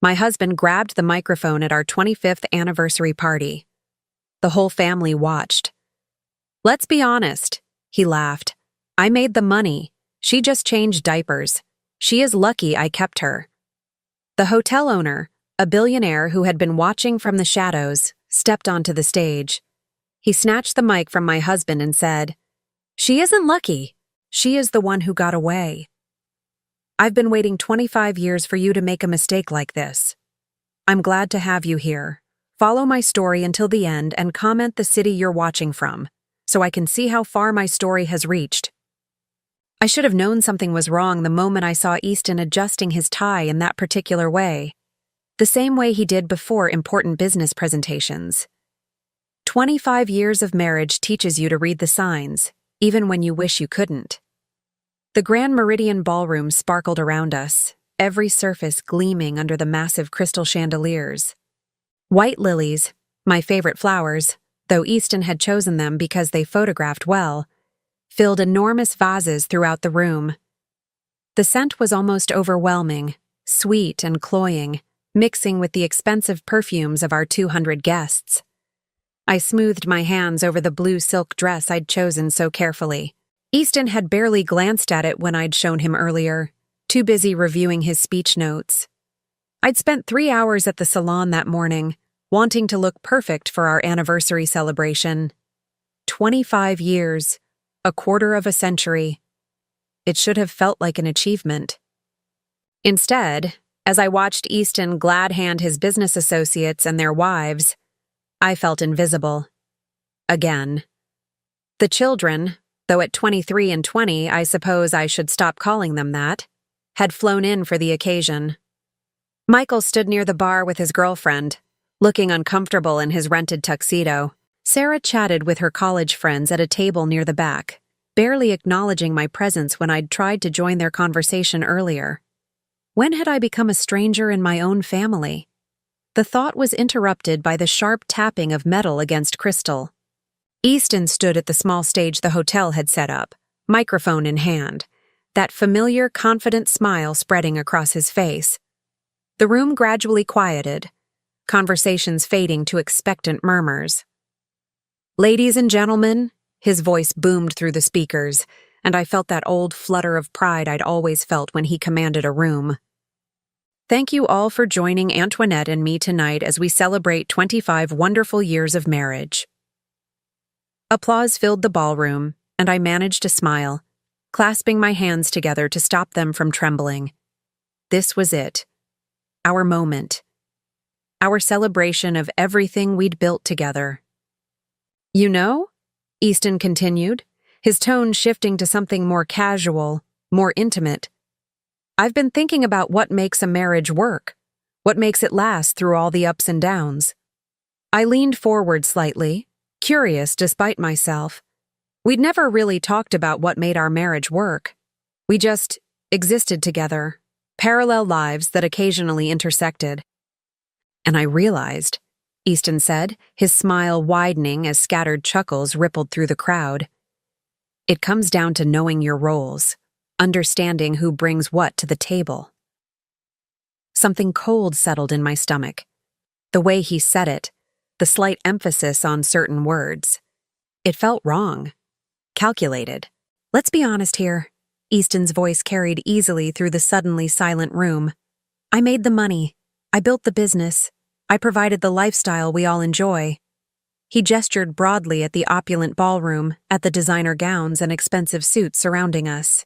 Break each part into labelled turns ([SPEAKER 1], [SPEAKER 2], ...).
[SPEAKER 1] My husband grabbed the microphone at our 25th anniversary party. The whole family watched. "Let's be honest," he laughed. "I made the money. She just changed diapers. She is lucky I kept her." The hotel owner, a billionaire who had been watching from the shadows, stepped onto the stage. He snatched the mic from my husband and said, "She isn't lucky. She is the one who got away. I've been waiting 25 years for you to make a mistake like this. I'm glad to have you here. Follow my story until the end and comment the city you're watching from, so I can see how far my story has reached." I should have known something was wrong the moment I saw Easton adjusting his tie in that particular way, the same way he did before important business presentations. 25 years of marriage teaches you to read the signs, even when you wish you couldn't. The Grand Meridian Ballroom sparkled around us, every surface gleaming under the massive crystal chandeliers. White lilies, my favorite flowers, though Easton had chosen them because they photographed well, filled enormous vases throughout the room. The scent was almost overwhelming, sweet and cloying, mixing with the expensive perfumes of our 200 guests. I smoothed my hands over the blue silk dress I'd chosen so carefully. Easton had barely glanced at it when I'd shown him earlier, too busy reviewing his speech notes. I'd spent 3 hours at the salon that morning, wanting to look perfect for our anniversary celebration. 25 years, a quarter of a century. It should have felt like an achievement. Instead, as I watched Easton glad hand his business associates and their wives, I felt invisible. Again. The children, though at 23 and 20 I suppose I should stop calling them that, had flown in for the occasion. Michael stood near the bar with his girlfriend, looking uncomfortable in his rented tuxedo. Sarah chatted with her college friends at a table near the back, barely acknowledging my presence when I'd tried to join their conversation earlier. When had I become a stranger in my own family? The thought was interrupted by the sharp tapping of metal against crystal. Easton stood at the small stage the hotel had set up, microphone in hand, that familiar, confident smile spreading across his face. The room gradually quieted, conversations fading to expectant murmurs. "Ladies and gentlemen," his voice boomed through the speakers, and I felt that old flutter of pride I'd always felt when he commanded a room. "Thank you all for joining Antoinette and me tonight as we celebrate 25 wonderful years of marriage." Applause filled the ballroom, and I managed to smile, clasping my hands together to stop them from trembling. This was it. Our moment. Our celebration of everything we'd built together. "You know," Easton continued, his tone shifting to something more casual, more intimate, "I've been thinking about what makes a marriage work, what makes it last through all the ups and downs." I leaned forward slightly, curious despite myself. We'd never really talked about what made our marriage work. We just existed together, parallel lives that occasionally intersected. "And I realized," Easton said, his smile widening as scattered chuckles rippled through the crowd, "it comes down to knowing your roles, understanding who brings what to the table." Something cold settled in my stomach. The way he said it, the slight emphasis on certain words. It felt wrong. Calculated. "Let's be honest here," Easton's voice carried easily through the suddenly silent room. "I made the money. I built the business. I provided the lifestyle we all enjoy." He gestured broadly at the opulent ballroom, at the designer gowns and expensive suits surrounding us.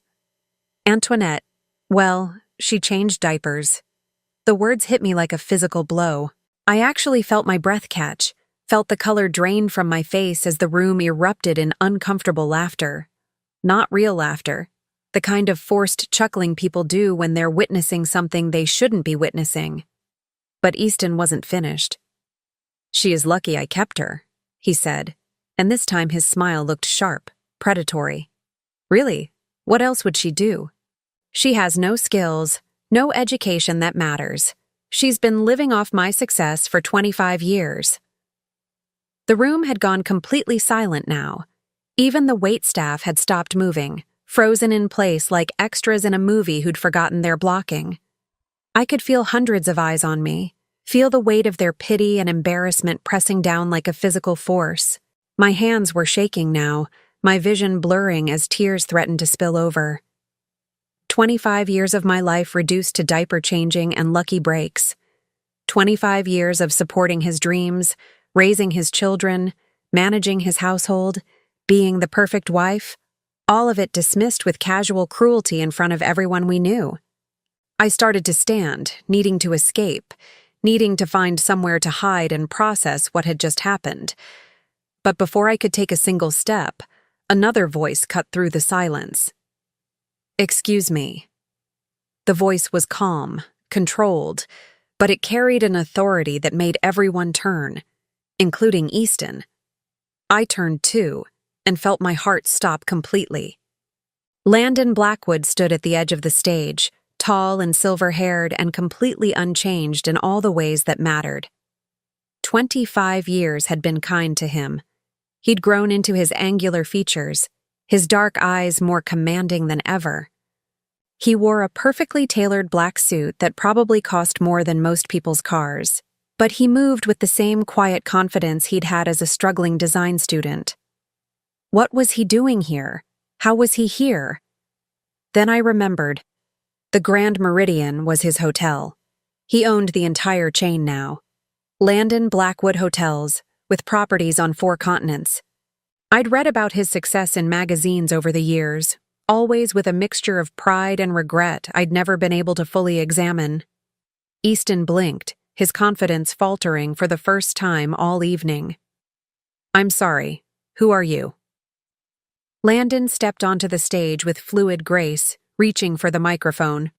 [SPEAKER 1] "Antoinette, well, she changed diapers." The words hit me like a physical blow. I actually felt my breath catch, felt the color drain from my face as the room erupted in uncomfortable laughter. Not real laughter, the kind of forced chuckling people do when they're witnessing something they shouldn't be witnessing. But Easton wasn't finished. "She is lucky I kept her," he said, and this time his smile looked sharp, predatory. "Really? What else would she do? She has no skills, no education that matters. She's been living off my success for 25 years. The room had gone completely silent now. Even the waitstaff had stopped moving, frozen in place like extras in a movie who'd forgotten their blocking. I could feel hundreds of eyes on me, feel the weight of their pity and embarrassment pressing down like a physical force. My hands were shaking now, my vision blurring as tears threatened to spill over. 25 years of my life reduced to diaper changing and lucky breaks. 25 years of supporting his dreams, raising his children, managing his household, being the perfect wife, all of it dismissed with casual cruelty in front of everyone we knew. I started to stand, needing to escape, needing to find somewhere to hide and process what had just happened. But before I could take a single step, another voice cut through the silence. "Excuse me." The voice was calm, controlled, but it carried an authority that made everyone turn, including Easton. I turned too, and felt my heart stop completely. Landon Blackwood stood at the edge of the stage, tall and silver-haired and completely unchanged in all the ways that mattered. 25 years had been kind to him. He'd grown into his angular features, his dark eyes more commanding than ever. He wore a perfectly tailored black suit that probably cost more than most people's cars, but he moved with the same quiet confidence he'd had as a struggling design student. What was he doing here? How was he here? Then I remembered. The Grand Meridian was his hotel. He owned the entire chain now. Landon Blackwood Hotels, with properties on 4 continents. I'd read about his success in magazines over the years, always with a mixture of pride and regret I'd never been able to fully examine. Easton blinked, his confidence faltering for the first time all evening. "I'm sorry. Who are you?" Landon stepped onto the stage with fluid grace, reaching for the microphone.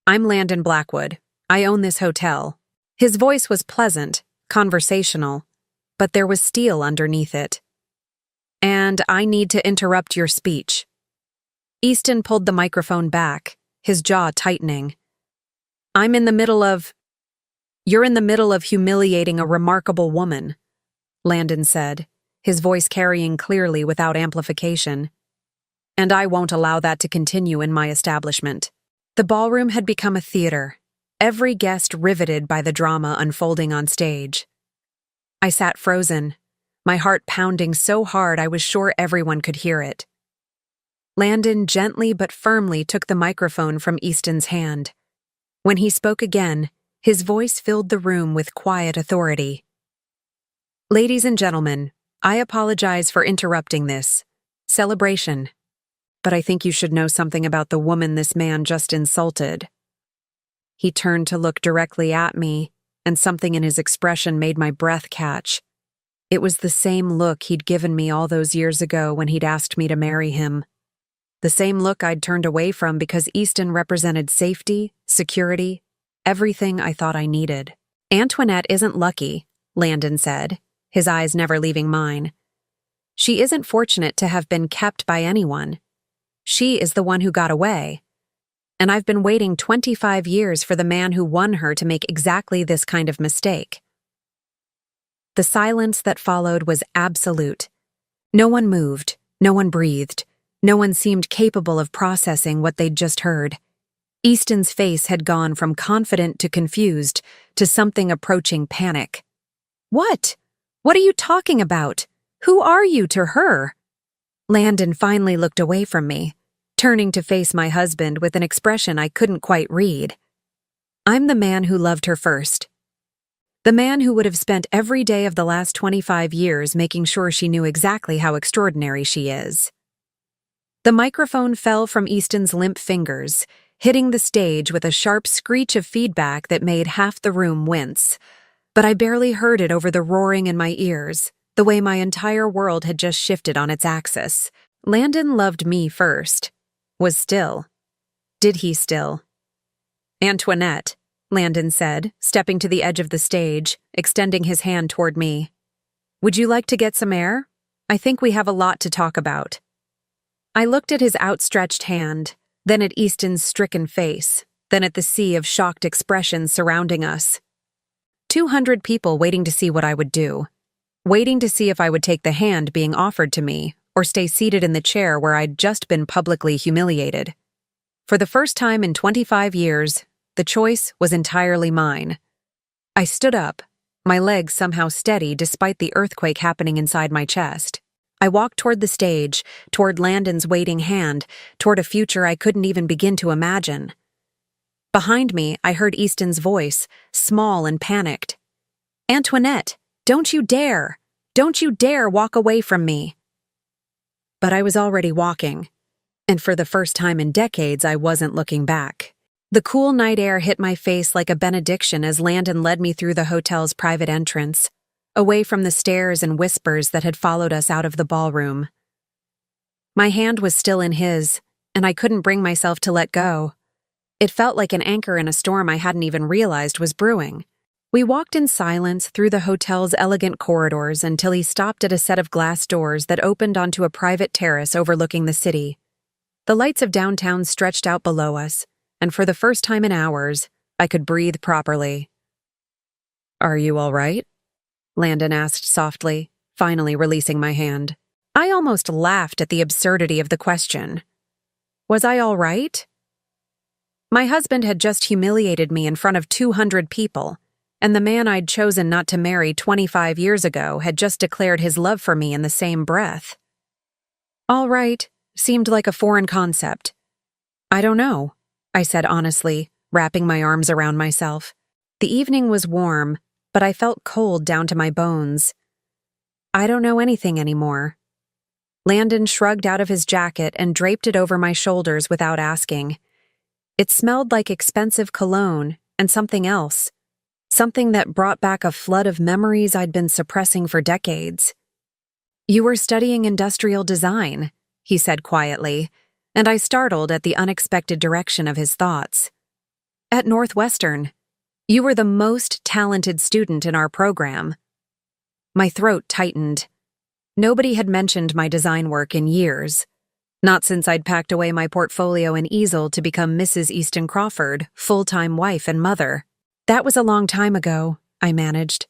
[SPEAKER 1] "I'm Landon Blackwood. I own this hotel." His voice was pleasant, conversational, but there was steel underneath it. "And I need to interrupt your speech." Easton pulled the microphone back, his jaw tightening. You're in the middle of humiliating a remarkable woman," Landon said, his voice carrying clearly without amplification. "And I won't allow that to continue in my establishment." The ballroom had become a theater, every guest riveted by the drama unfolding on stage. I sat frozen, my heart pounding so hard I was sure everyone could hear it. Landon gently but firmly took the microphone from Easton's hand. When he spoke again, his voice filled the room with quiet authority. "Ladies and gentlemen, I apologize for interrupting this celebration, but I think you should know something about the woman this man just insulted." He turned to look directly at me, and something in his expression made my breath catch. It was the same look he'd given me all those years ago when he'd asked me to marry him. The same look I'd turned away from because Easton represented safety, security, everything I thought I needed. "Antoinette isn't lucky," Landon said, his eyes never leaving mine. "She isn't fortunate to have been kept by anyone. She is the one who got away. And I've been waiting 25 years for the man who won her to make exactly this kind of mistake." The silence that followed was absolute. No one moved, no one breathed, no one seemed capable of processing what they'd just heard. Easton's face had gone from confident to confused to something approaching panic. "What? What are you talking about? Who are you to her?" Landon finally looked away from me, turning to face my husband with an expression I couldn't quite read. "I'm the man who loved her first. The man who would have spent every day of the last 25 years making sure she knew exactly how extraordinary she is." The microphone fell from Easton's limp fingers, hitting the stage with a sharp screech of feedback that made half the room wince. But I barely heard it over the roaring in my ears, the way my entire world had just shifted on its axis. Landon loved me first. Was still. Did he still? "Antoinette," Landon said, stepping to the edge of the stage, extending his hand toward me. "Would you like to get some air? I think we have a lot to talk about." I looked at his outstretched hand, then at Easton's stricken face, then at the sea of shocked expressions surrounding us. 200 people waiting to see what I would do, waiting to see if I would take the hand being offered to me or stay seated in the chair where I'd just been publicly humiliated. For the first time in 25 years, The choice was entirely mine. I stood up, my legs somehow steady despite the earthquake happening inside my chest. I walked toward the stage, toward Landon's waiting hand, toward a future I couldn't even begin to imagine. Behind me, I heard Easton's voice, small and panicked. "Antoinette, don't you dare! Don't you dare walk away from me!" But I was already walking, and for the first time in decades, I wasn't looking back. The cool night air hit my face like a benediction as Landon led me through the hotel's private entrance, away from the stares and whispers that had followed us out of the ballroom. My hand was still in his, and I couldn't bring myself to let go. It felt like an anchor in a storm I hadn't even realized was brewing. We walked in silence through the hotel's elegant corridors until he stopped at a set of glass doors that opened onto a private terrace overlooking the city. The lights of downtown stretched out below us, and for the first time in hours, I could breathe properly. "Are you all right?" Landon asked softly, finally releasing my hand. I almost laughed at the absurdity of the question. Was I all right? My husband had just humiliated me in front of 200 people, and the man I'd chosen not to marry 25 years ago had just declared his love for me in the same breath. All right seemed like a foreign concept. "I don't know," I said honestly, wrapping my arms around myself. The evening was warm, but I felt cold down to my bones. "I don't know anything anymore." Landon shrugged out of his jacket and draped it over my shoulders without asking. It smelled like expensive cologne and something else, something that brought back a flood of memories I'd been suppressing for decades. "You were studying industrial design," he said quietly, and I startled at the unexpected direction of his thoughts. "At Northwestern. You were the most talented student in our program." My throat tightened. Nobody had mentioned my design work in years. Not since I'd packed away my portfolio and easel to become Mrs. Easton Crawford, full-time wife and mother. "That was a long time ago," I managed.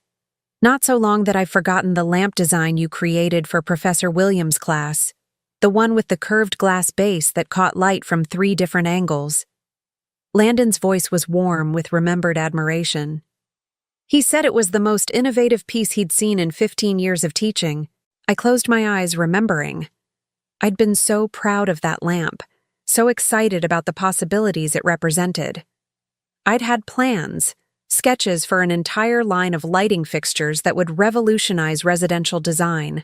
[SPEAKER 1] "Not so long that I've forgotten the lamp design you created for Professor Williams' class, the one with the curved glass base that caught light from 3 different angles." Landon's voice was warm with remembered admiration. He said it was the most innovative piece he'd seen in 15 years of teaching. I closed my eyes, remembering. I'd been so proud of that lamp, so excited about the possibilities it represented. I'd had plans, sketches for an entire line of lighting fixtures that would revolutionize residential design.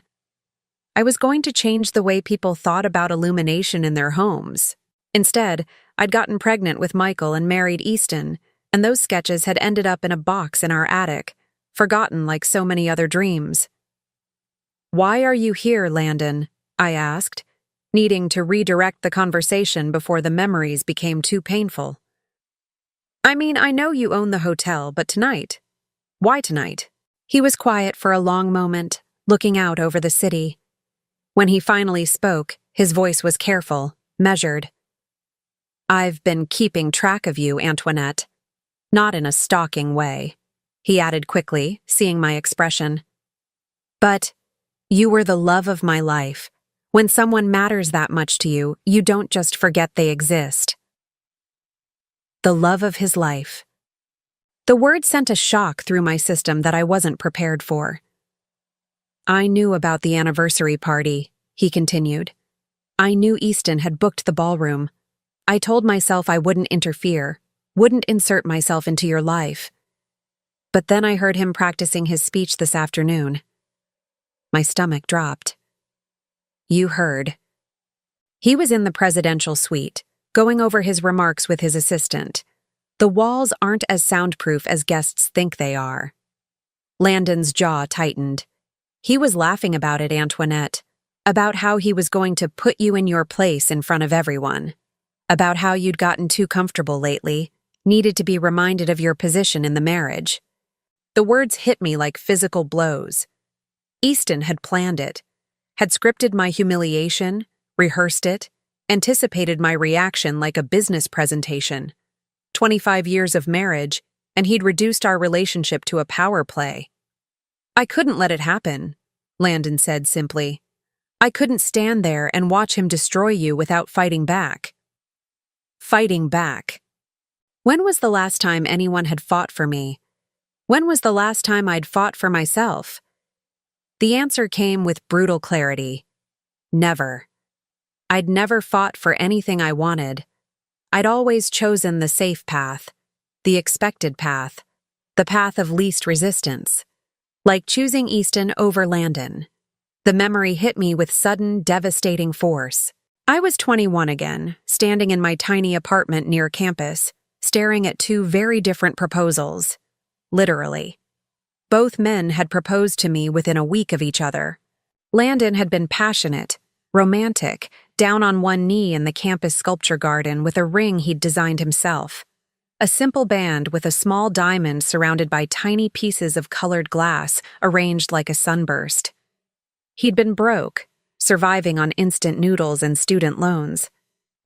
[SPEAKER 1] I was going to change the way people thought about illumination in their homes. Instead, I'd gotten pregnant with Michael and married Easton, and those sketches had ended up in a box in our attic, forgotten like so many other dreams. "Why are you here, Landon?" I asked, needing to redirect the conversation before the memories became too painful. "I mean, I know you own the hotel, but tonight? Why tonight?" He was quiet for a long moment, looking out over the city. When he finally spoke, his voice was careful, measured. "I've been keeping track of you, Antoinette. Not in a stalking way," he added quickly, seeing my expression. "But you were the love of my life. When someone matters that much to you, you don't just forget they exist." The love of his life. The word sent a shock through my system that I wasn't prepared for. "I knew about the anniversary party," he continued. "I knew Easton had booked the ballroom. I told myself I wouldn't interfere, wouldn't insert myself into your life. But then I heard him practicing his speech this afternoon. My stomach dropped. You heard. He was in the presidential suite, going over his remarks with his assistant. The walls aren't as soundproof as guests think they are." Landon's jaw tightened. He was laughing about it, Antoinette, about how he was going to put you in your place in front of everyone, about how you'd gotten too comfortable lately, needed to be reminded of your position in the marriage. The words hit me like physical blows. Easton had planned it, had scripted my humiliation, rehearsed it, anticipated my reaction like a business presentation. 25 years of marriage, and he'd reduced our relationship to a power play. "I couldn't let it happen," Landon said simply. "I couldn't stand there and watch him destroy you without fighting back." Fighting back. When was the last time anyone had fought for me? When was the last time I'd fought for myself? The answer came with brutal clarity. Never. I'd never fought for anything I wanted. I'd always chosen the safe path, the expected path, the path of least resistance. Like choosing Easton over Landon. The memory hit me with sudden, devastating force. I was 21 again, standing in my tiny apartment near campus, staring at two very different proposals. Literally. Both men had proposed to me within a week of each other. Landon had been passionate, romantic, down on one knee in the campus sculpture garden with a ring he'd designed himself. A simple band with a small diamond surrounded by tiny pieces of colored glass arranged like a sunburst. He'd been broke, surviving on instant noodles and student loans.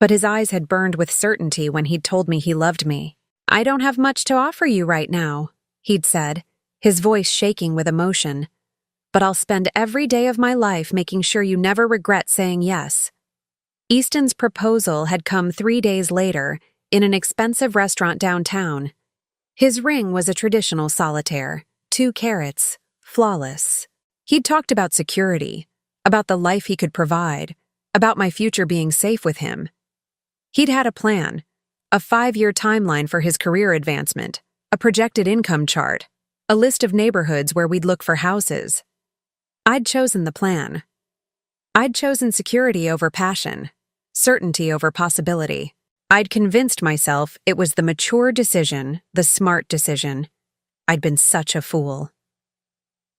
[SPEAKER 1] But his eyes had burned with certainty when he'd told me he loved me. "I don't have much to offer you right now," he'd said, his voice shaking with emotion. "But I'll spend every day of my life making sure you never regret saying yes." Easton's proposal had come 3 days later, in an expensive restaurant downtown. His ring was a traditional solitaire, 2 carats, flawless. He'd talked about security, about the life he could provide, about my future being safe with him. He'd had a plan, a 5-year timeline for his career advancement, a projected income chart, a list of neighborhoods where we'd look for houses. I'd chosen the plan. I'd chosen security over passion, certainty over possibility. I'd convinced myself it was the mature decision, the smart decision. I'd been such a fool.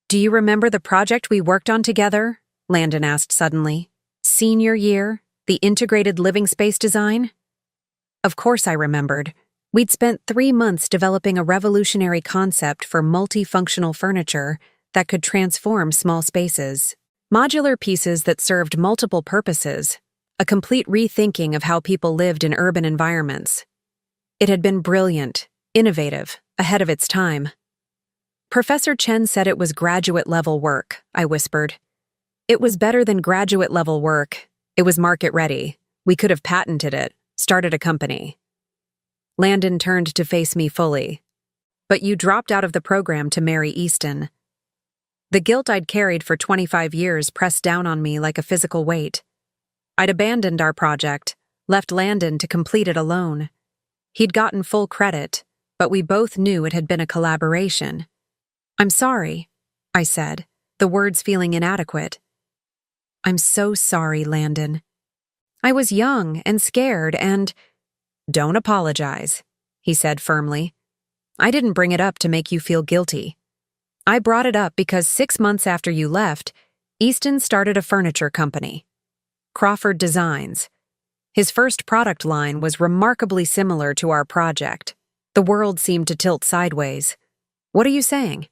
[SPEAKER 1] "Do you remember the project we worked on together?" Landon asked suddenly. "Senior year, the integrated living space design?" Of course I remembered. We'd spent 3 months developing a revolutionary concept for multifunctional furniture that could transform small spaces. Modular pieces that served multiple purposes. A complete rethinking of how people lived in urban environments. It had been brilliant, innovative, ahead of its time. "Professor Chen said it was graduate-level work," I whispered. "It was better than graduate-level work. It was market-ready. We could have patented it, started a company." Landon turned to face me fully. "But you dropped out of the program to marry Easton." The guilt I'd carried for 25 years pressed down on me like a physical weight. I'd abandoned our project, left Landon to complete it alone. He'd gotten full credit, but we both knew it had been a collaboration. "I'm sorry," I said, the words feeling inadequate. "I'm so sorry, Landon. I was young and scared and—" "Don't apologize," he said firmly. "I didn't bring it up to make you feel guilty. I brought it up because 6 months after you left, Easton started a furniture company. Crawford Designs. His first product line was remarkably similar to our project. The world seemed to tilt sideways. What are you saying?"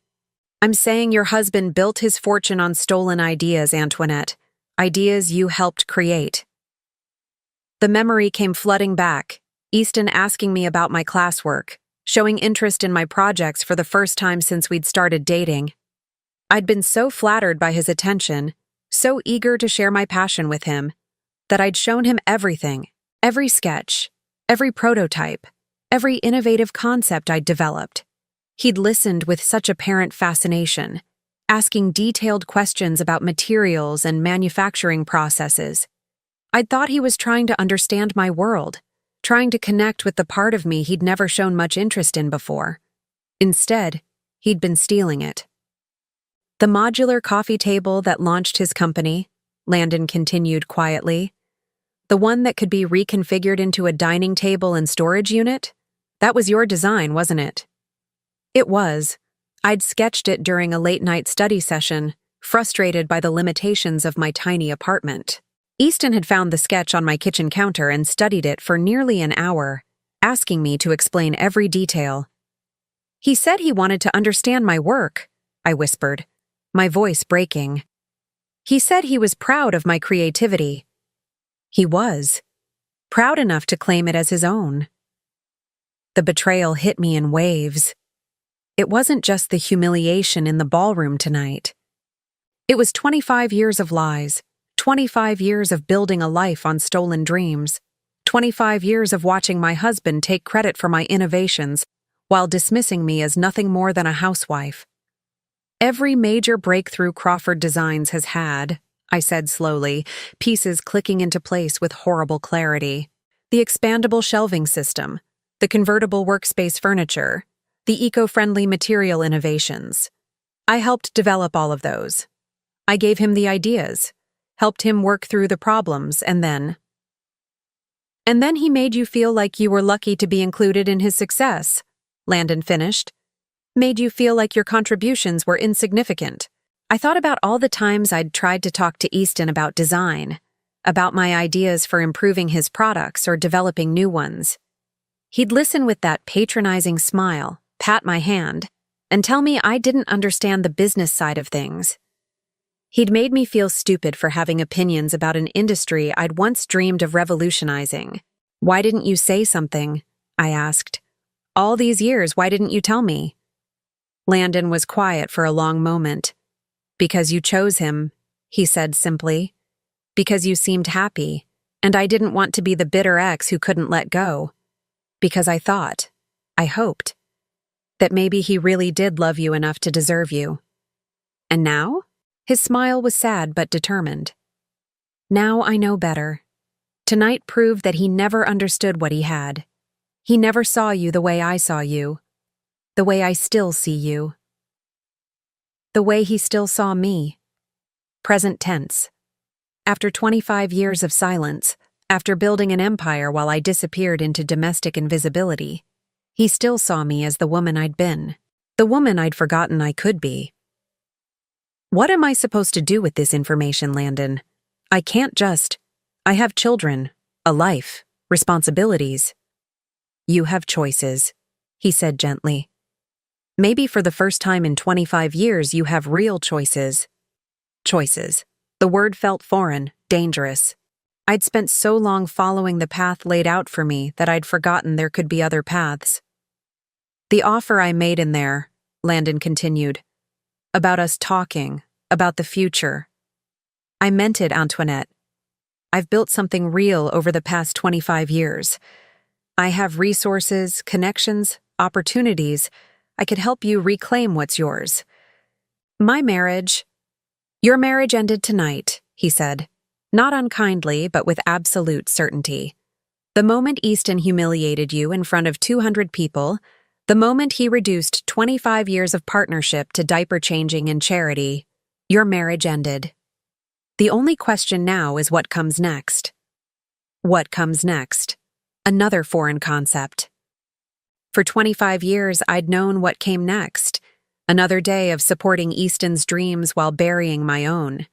[SPEAKER 1] "I'm saying your husband built his fortune on stolen ideas, Antoinette. Ideas you helped create." The memory came flooding back, Easton asking me about my classwork, showing interest in my projects for the first time since we'd started dating. I'd been so flattered by his attention, so eager to share my passion with him, that I'd shown him everything, every sketch, every prototype, every innovative concept I'd developed. He'd listened with such apparent fascination, asking detailed questions about materials and manufacturing processes. I'd thought he was trying to understand my world, trying to connect with the part of me he'd never shown much interest in before. Instead, he'd been stealing it. "The modular coffee table that launched his company," Landon continued quietly. "The one that could be reconfigured into a dining table and storage unit? That was your design, wasn't it?" It was. I'd sketched it during a late-night study session, frustrated by the limitations of my tiny apartment. Easton had found the sketch on my kitchen counter and studied it for nearly an hour, asking me to explain every detail. "He said he wanted to understand my work," I whispered, my voice breaking. "He said he was proud of my creativity." He was. Proud enough to claim it as his own. The betrayal hit me in waves. It wasn't just the humiliation in the ballroom tonight. It was 25 years of lies, 25 years of building a life on stolen dreams, 25 years of watching my husband take credit for my innovations while dismissing me as nothing more than a housewife. Every major breakthrough Crawford Designs has had, I said slowly, pieces clicking into place with horrible clarity. The expandable shelving system, the convertible workspace furniture, the eco-friendly material innovations. I helped develop all of those. I gave him the ideas, helped him work through the problems, and then he made you feel like you were lucky to be included in his success, Landon finished. Made you feel like your contributions were insignificant. I thought about all the times I'd tried to talk to Easton about design, about my ideas for improving his products or developing new ones. He'd listen with that patronizing smile, pat my hand, and tell me I didn't understand the business side of things. He'd made me feel stupid for having opinions about an industry I'd once dreamed of revolutionizing. Why didn't you say something? I asked. All these years, why didn't you tell me? Landon was quiet for a long moment. Because you chose him, he said simply. Because you seemed happy, and I didn't want to be the bitter ex who couldn't let go. Because I hoped, that maybe he really did love you enough to deserve you. And now? His smile was sad but determined. Now I know better. Tonight proved that he never understood what he had. He never saw you the way I saw you. The way I still see you. The way he still saw me. Present tense. After 25 years of silence, after building an empire while I disappeared into domestic invisibility, he still saw me as the woman I'd been, the woman I'd forgotten I could be. What am I supposed to do with this information, Landon? I can't just. I have children, a life, responsibilities. You have choices, he said gently. Maybe for the first time in 25 years you have real choices. Choices. The word felt foreign, dangerous. I'd spent so long following the path laid out for me that I'd forgotten there could be other paths. The offer I made in there, Landon continued, about us talking, about the future. I meant it, Antoinette. I've built something real over the past 25 years. I have resources, connections, opportunities. I could help you reclaim what's yours. Your marriage ended tonight, he said, not unkindly, but with absolute certainty. The moment Easton humiliated you in front of 200 people, the moment he reduced 25 years of partnership to diaper changing and charity, your marriage ended. The only question now is what comes next. What comes next? Another foreign concept. For 25 years, I'd known what came next. Another day of supporting Easton's dreams while burying my own.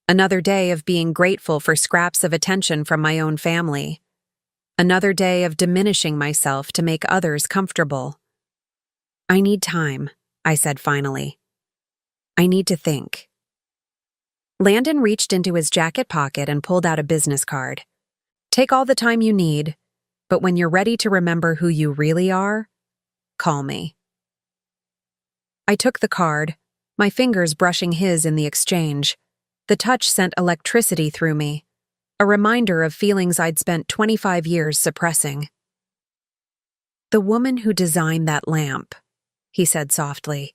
[SPEAKER 1] Another day of being grateful for scraps of attention from my own family. Another day of diminishing myself to make others comfortable. I need time, I said finally. I need to think. Landon reached into his jacket pocket and pulled out a business card. Take all the time you need, but when you're ready to remember who you really are, call me. I took the card, my fingers brushing his in the exchange. The touch sent electricity through me, a reminder of feelings I'd spent 25 years suppressing. The woman who designed that lamp, he said softly.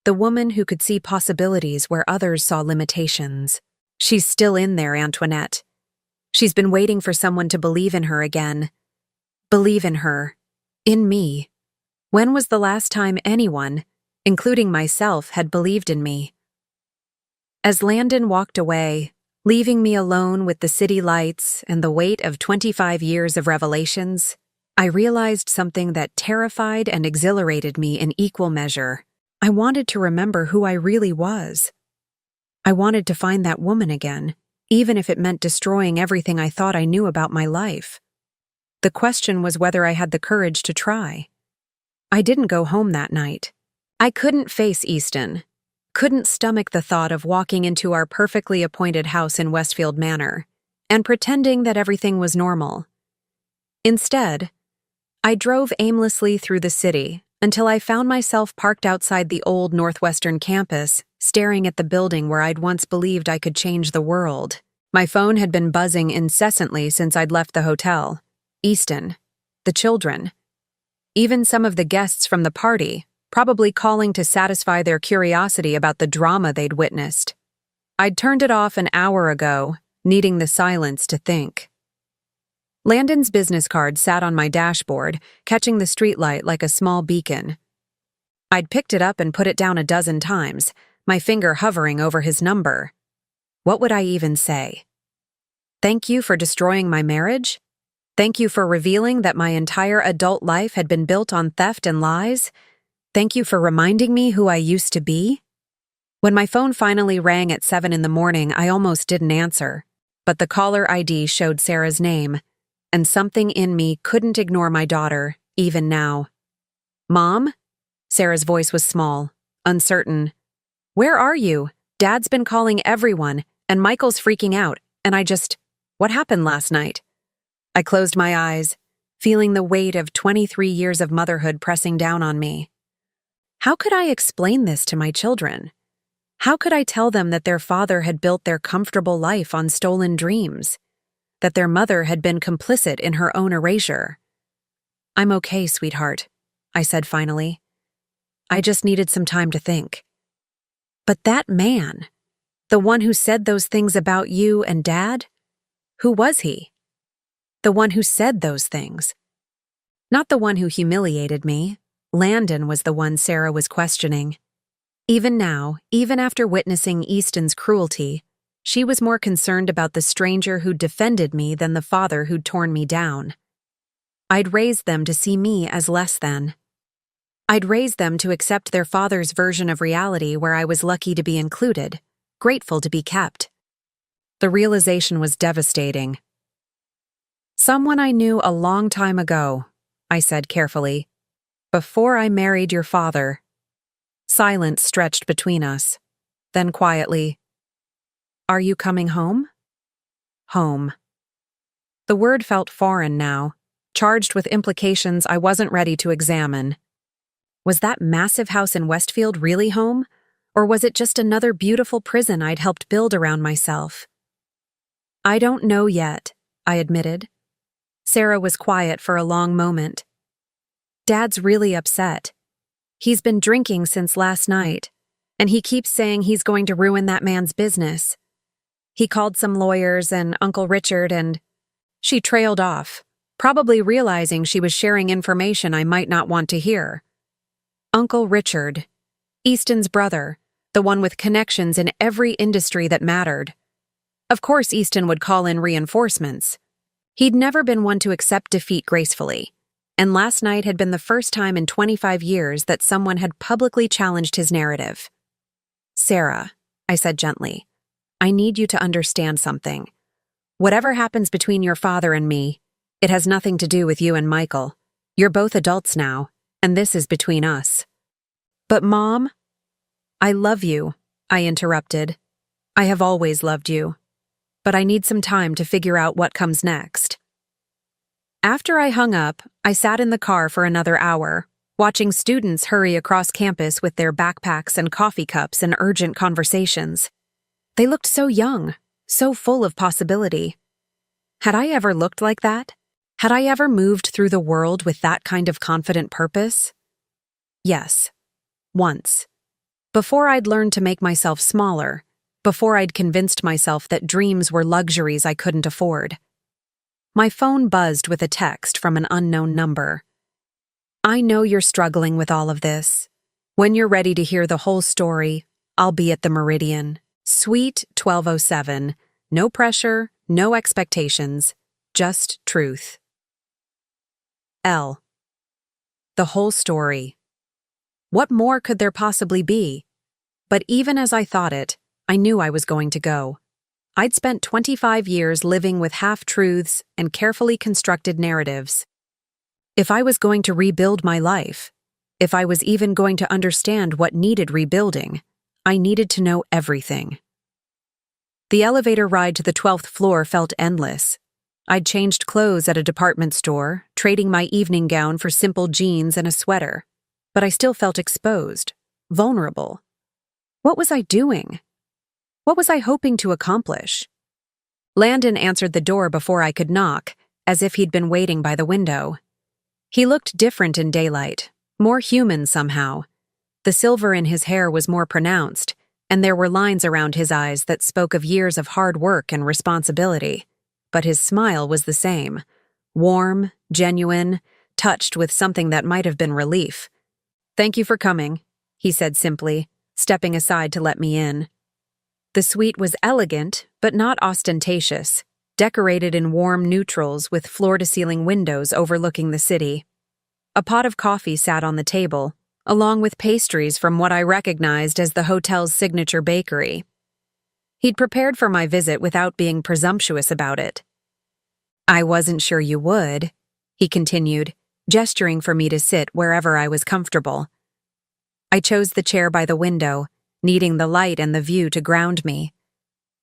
[SPEAKER 1] The woman who could see possibilities where others saw limitations. She's still in there, Antoinette. She's been waiting for someone to believe in her again. Believe in her. In me. When was the last time anyone, including myself, had believed in me? As Landon walked away, leaving me alone with the city lights and the weight of 25 years of revelations, I realized something that terrified and exhilarated me in equal measure. I wanted to remember who I really was. I wanted to find that woman again, even if it meant destroying everything I thought I knew about my life. The question was whether I had the courage to try. I didn't go home that night. I couldn't face Easton, couldn't stomach the thought of walking into our perfectly appointed house in Westfield Manor and pretending that everything was normal. Instead, I drove aimlessly through the city until I found myself parked outside the old Northwestern campus, staring at the building where I'd once believed I could change the world. My phone had been buzzing incessantly since I'd left the hotel. Easton, the children, even some of the guests from the party, probably calling to satisfy their curiosity about the drama they'd witnessed. I'd turned it off an hour ago, needing the silence to think. Landon's business card sat on my dashboard, catching the streetlight like a small beacon. I'd picked it up and put it down a dozen times, my finger hovering over his number. What would I even say? Thank you for destroying my marriage? Thank you for revealing that my entire adult life had been built on theft and lies? Thank you for reminding me who I used to be? When my phone finally rang at 7 in the morning, I almost didn't answer, but the caller ID showed Sarah's name, and something in me couldn't ignore my daughter, even now. Mom? Sarah's voice was small, uncertain. Where are you? Dad's been calling everyone, and Michael's freaking out, and what happened last night? I closed my eyes, feeling the weight of 23 years of motherhood pressing down on me. How could I explain this to my children? How could I tell them that their father had built their comfortable life on stolen dreams? That their mother had been complicit in her own erasure? I'm okay, sweetheart, I said finally. I just needed some time to think. But that man, the one who said those things about you and Dad, who was he? The one who said those things. Not the one who humiliated me. Landon was the one Sarah was questioning. Even now, even after witnessing Easton's cruelty, she was more concerned about the stranger who'd defended me than the father who'd torn me down. I'd raised them to see me as less than. I'd raised them to accept their father's version of reality where I was lucky to be included, grateful to be kept. The realization was devastating. Someone I knew a long time ago, I said carefully, before I married your father. Silence stretched between us. Then quietly, Are you coming home? Home. The word felt foreign now, charged with implications I wasn't ready to examine. Was that massive house in Westfield really home? Or was it just another beautiful prison I'd helped build around myself? I don't know yet, I admitted. Sarah was quiet for a long moment. Dad's really upset. He's been drinking since last night, and he keeps saying he's going to ruin that man's business. He called some lawyers and Uncle Richard and... She trailed off, probably realizing she was sharing information I might not want to hear. Uncle Richard, Easton's brother, the one with connections in every industry that mattered. Of course Easton would call in reinforcements. He'd never been one to accept defeat gracefully, and last night had been the first time in 25 years that someone had publicly challenged his narrative. Sarah, I said gently, I need you to understand something. Whatever happens between your father and me, it has nothing to do with you and Michael. You're both adults now, and this is between us. But Mom, I love you, I interrupted. I have always loved you. But I need some time to figure out what comes next. After I hung up, I sat in the car for another hour, watching students hurry across campus with their backpacks and coffee cups and urgent conversations. They looked so young, so full of possibility. Had I ever looked like that? Had I ever moved through the world with that kind of confident purpose? Yes. Once. Before I'd learned to make myself smaller, before I'd convinced myself that dreams were luxuries I couldn't afford. My phone buzzed with a text from an unknown number. I know you're struggling with all of this. When you're ready to hear the whole story, I'll be at the Meridian. Suite 1207. No pressure, no expectations, just truth. L. The whole story. What more could there possibly be? But even as I thought it, I knew I was going to go. I'd spent 25 years living with half-truths and carefully constructed narratives. If I was going to rebuild my life, if I was even going to understand what needed rebuilding, I needed to know everything. The elevator ride to the 12th floor felt endless. I'd changed clothes at a department store, trading my evening gown for simple jeans and a sweater. But I still felt exposed, vulnerable. What was I doing? What was I hoping to accomplish? Landon answered the door before I could knock, as if he'd been waiting by the window. He looked different in daylight, more human somehow. The silver in his hair was more pronounced, and there were lines around his eyes that spoke of years of hard work and responsibility. But his smile was the same, warm, genuine, touched with something that might have been relief. "Thank you for coming," he said simply, stepping aside to let me in. The suite was elegant, but not ostentatious, decorated in warm neutrals with floor-to-ceiling windows overlooking the city. A pot of coffee sat on the table, along with pastries from what I recognized as the hotel's signature bakery. He'd prepared for my visit without being presumptuous about it. "I wasn't sure you would," he continued, gesturing for me to sit wherever I was comfortable. I chose the chair by the window, needing the light and the view to ground me.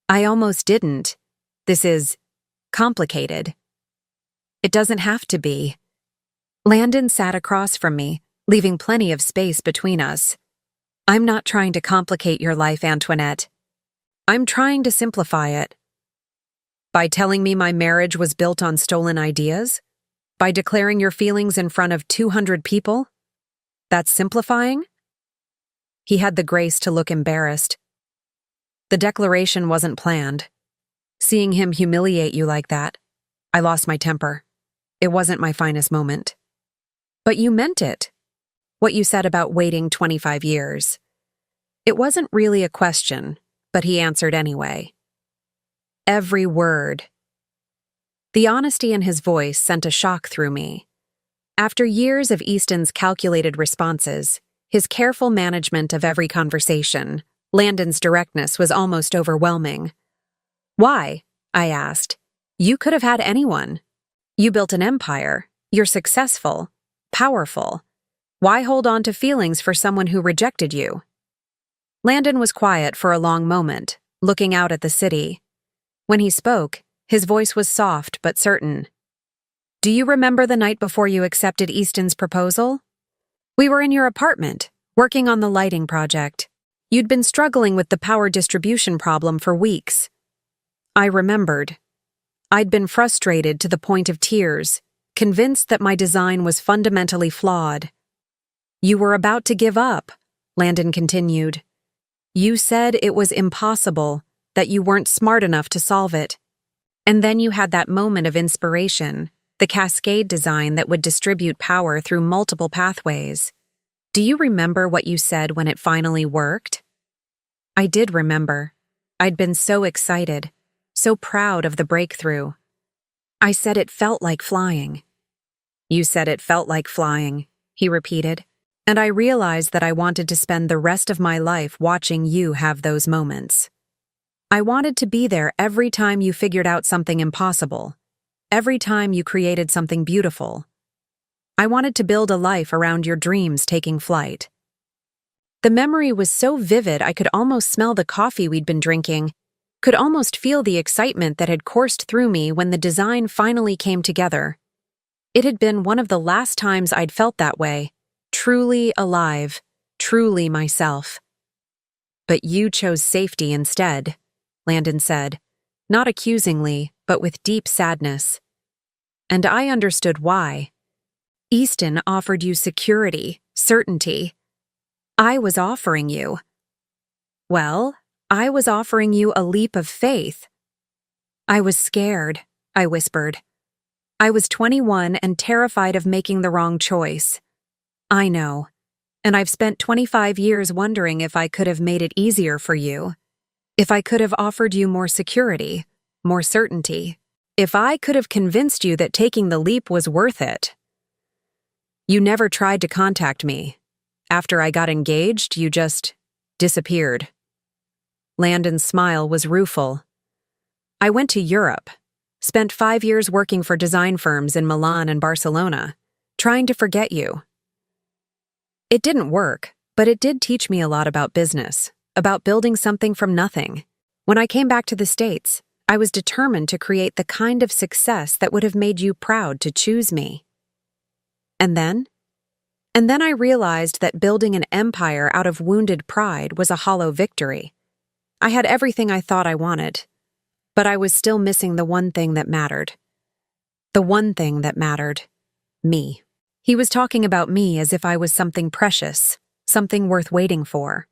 [SPEAKER 1] "I almost didn't. This is complicated." "It doesn't have to be." Landon sat across from me, leaving plenty of space between us. "I'm not trying to complicate your life, Antoinette. I'm trying to simplify it." "By telling me my marriage was built on stolen ideas? By declaring your feelings in front of 200 people? That's simplifying?" He had the grace to look embarrassed. "The declaration wasn't planned. Seeing him humiliate you like that, I lost my temper. It wasn't my finest moment." "But you meant it. What you said about waiting 25 years. It wasn't really a question, but he answered anyway. Every word. The honesty in his voice sent a shock through me. After years of Easton's calculated responses, his careful management of every conversation, Landon's directness was almost overwhelming. "Why?" I asked. "You could have had anyone. You built an empire. You're successful, powerful. Why hold on to feelings for someone who rejected you?" Landon was quiet for a long moment, looking out at the city. When he spoke, his voice was soft but certain. "Do you remember the night before you accepted Easton's proposal? We were in your apartment, working on the lighting project. You'd been struggling with the power distribution problem for weeks." I remembered. I'd been frustrated to the point of tears, convinced that my design was fundamentally flawed. "You were about to give up," Landon continued. "You said it was impossible, that you weren't smart enough to solve it. And then you had that moment of inspiration, the cascade design that would distribute power through multiple pathways. Do you remember what you said when it finally worked?" I did remember. I'd been so excited, so proud of the breakthrough. I said it felt like flying. "You said it felt like flying," he repeated, and I realized that I wanted to spend the rest of my life watching you have those moments. I wanted to be there every time you figured out something impossible, every time you created something beautiful. I wanted to build a life around your dreams taking flight. The memory was so vivid I could almost smell the coffee we'd been drinking, could almost feel the excitement that had coursed through me when the design finally came together. It had been one of the last times I'd felt that way, truly alive, truly myself. "But you chose safety instead," Landon said, not accusingly, but with deep sadness. "And I understood why. Easton offered you security, certainty. I was offering you. Well, I was offering you a leap of faith." "I was scared," I whispered. "I was 21 and terrified of making the wrong choice." "I know. And I've spent 25 years wondering if I could have made it easier for you. If I could have offered you more security, more certainty. If I could have convinced you that taking the leap was worth it. You never tried to contact me. After I got engaged, you just disappeared." Landon's smile was rueful. "I went to Europe, spent 5 years working for design firms in Milan and Barcelona, trying to forget you. It didn't work, but it did teach me a lot about business, about building something from nothing. When I came back to the States, I was determined to create the kind of success that would have made you proud to choose me. And then I realized that building an empire out of wounded pride was a hollow victory. I had everything I thought I wanted, But I was still missing the one thing that mattered. The one thing that mattered. Me. He was talking about me as if I was something precious, something worth waiting for.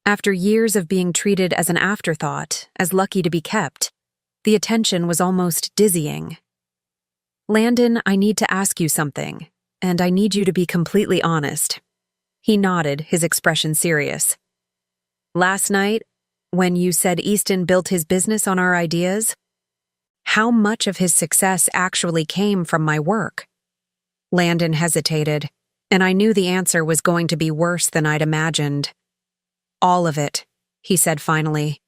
[SPEAKER 1] After years of being treated as an afterthought, as lucky to be kept, the attention was almost dizzying. Landon, I need to ask you something, and I need you to be completely honest. He nodded, his expression serious. Last night, when you said Easton built his business on our ideas, how much of his success actually came from my work? Landon hesitated, and I knew the answer was going to be worse than I'd imagined. All of it, he said finally.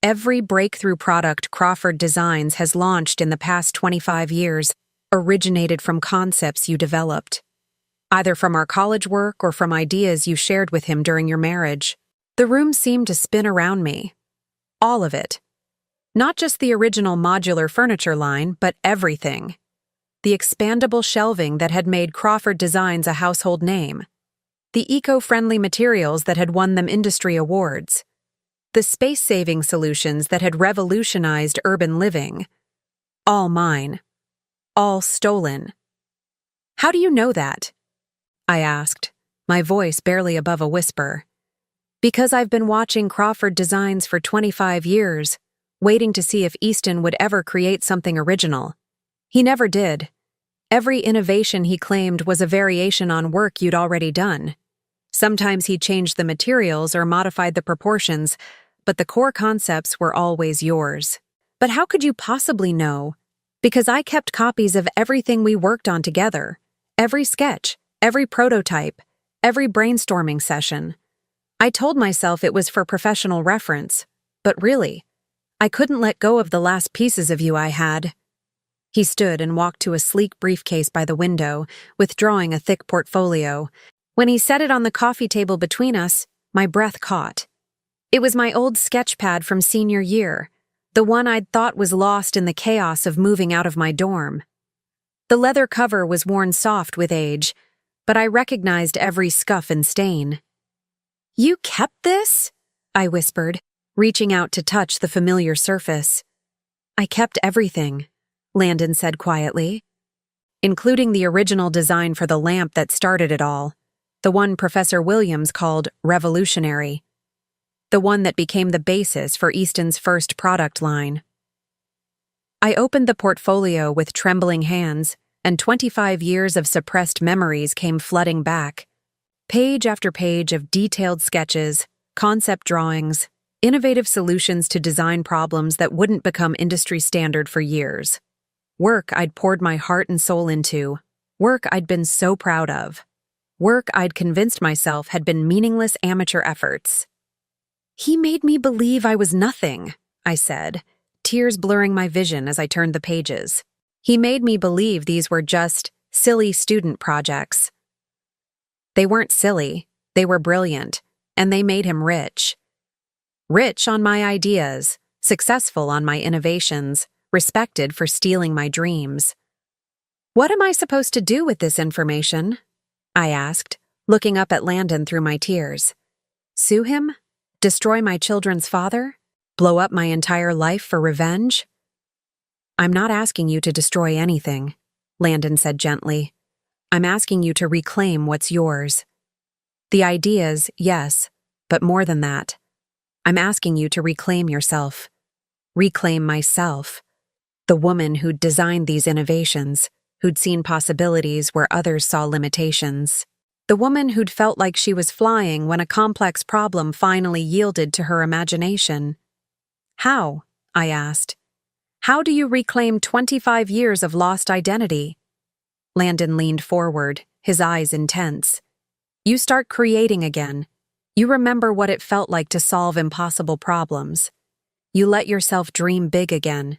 [SPEAKER 1] Every breakthrough product Crawford Designs has launched in the past 25 years originated from concepts you developed, either from our college work or from ideas you shared with him during your marriage. The room seemed to spin around me. All of it. Not just the original modular furniture line, but everything. The expandable shelving that had made Crawford Designs a household name. The eco-friendly materials that had won them industry awards. The space-saving solutions that had revolutionized urban living. All mine. All stolen. How do you know that? I asked, my voice barely above a whisper. Because I've been watching Crawford Designs for 25 years, waiting to see if Easton would ever create something original. He never did. Every innovation he claimed was a variation on work you'd already done. Sometimes he changed the materials or modified the proportions, but the core concepts were always yours. But how could you possibly know? Because I kept copies of everything we worked on together. Every sketch, every prototype, every brainstorming session. I told myself it was for professional reference, but really, I couldn't let go of the last pieces of you I had. He stood and walked to a sleek briefcase by the window, withdrawing a thick portfolio. When he set it on the coffee table between us, my breath caught. It was my old sketch pad from senior year, the one I'd thought was lost in the chaos of moving out of my dorm. The leather cover was worn soft with age, but I recognized every scuff and stain. You kept this? I whispered, reaching out to touch the familiar surface. I kept everything, Landon said quietly, including the original design for the lamp that started it all, the one Professor Williams called revolutionary, the one that became the basis for Easton's first product line. I opened the portfolio with trembling hands, and 25 years of suppressed memories came flooding back. Page after page of detailed sketches, concept drawings, innovative solutions to design problems that wouldn't become industry standard for years. Work I'd poured my heart and soul into. Work I'd been so proud of. Work I'd convinced myself had been meaningless amateur efforts. He made me believe I was nothing, I said, tears blurring my vision as I turned the pages. He made me believe these were just silly student projects. They weren't silly, they were brilliant, and they made him rich. Rich on my ideas, successful on my innovations, respected for stealing my dreams. What am I supposed to do with this information? I asked, looking up at Landon through my tears. Sue him? Destroy my children's father? Blow up my entire life for revenge? I'm not asking you to destroy anything, Landon said gently. I'm asking you to reclaim what's yours. The ideas, yes, but more than that. I'm asking you to reclaim yourself. Reclaim myself. The woman who'd designed these innovations, who'd seen possibilities where others saw limitations. The woman who'd felt like she was flying when a complex problem finally yielded to her imagination. How? I asked. How do you reclaim 25 years of lost identity? Landon leaned forward, his eyes intense. You start creating again. You remember what it felt like to solve impossible problems. You let yourself dream big again.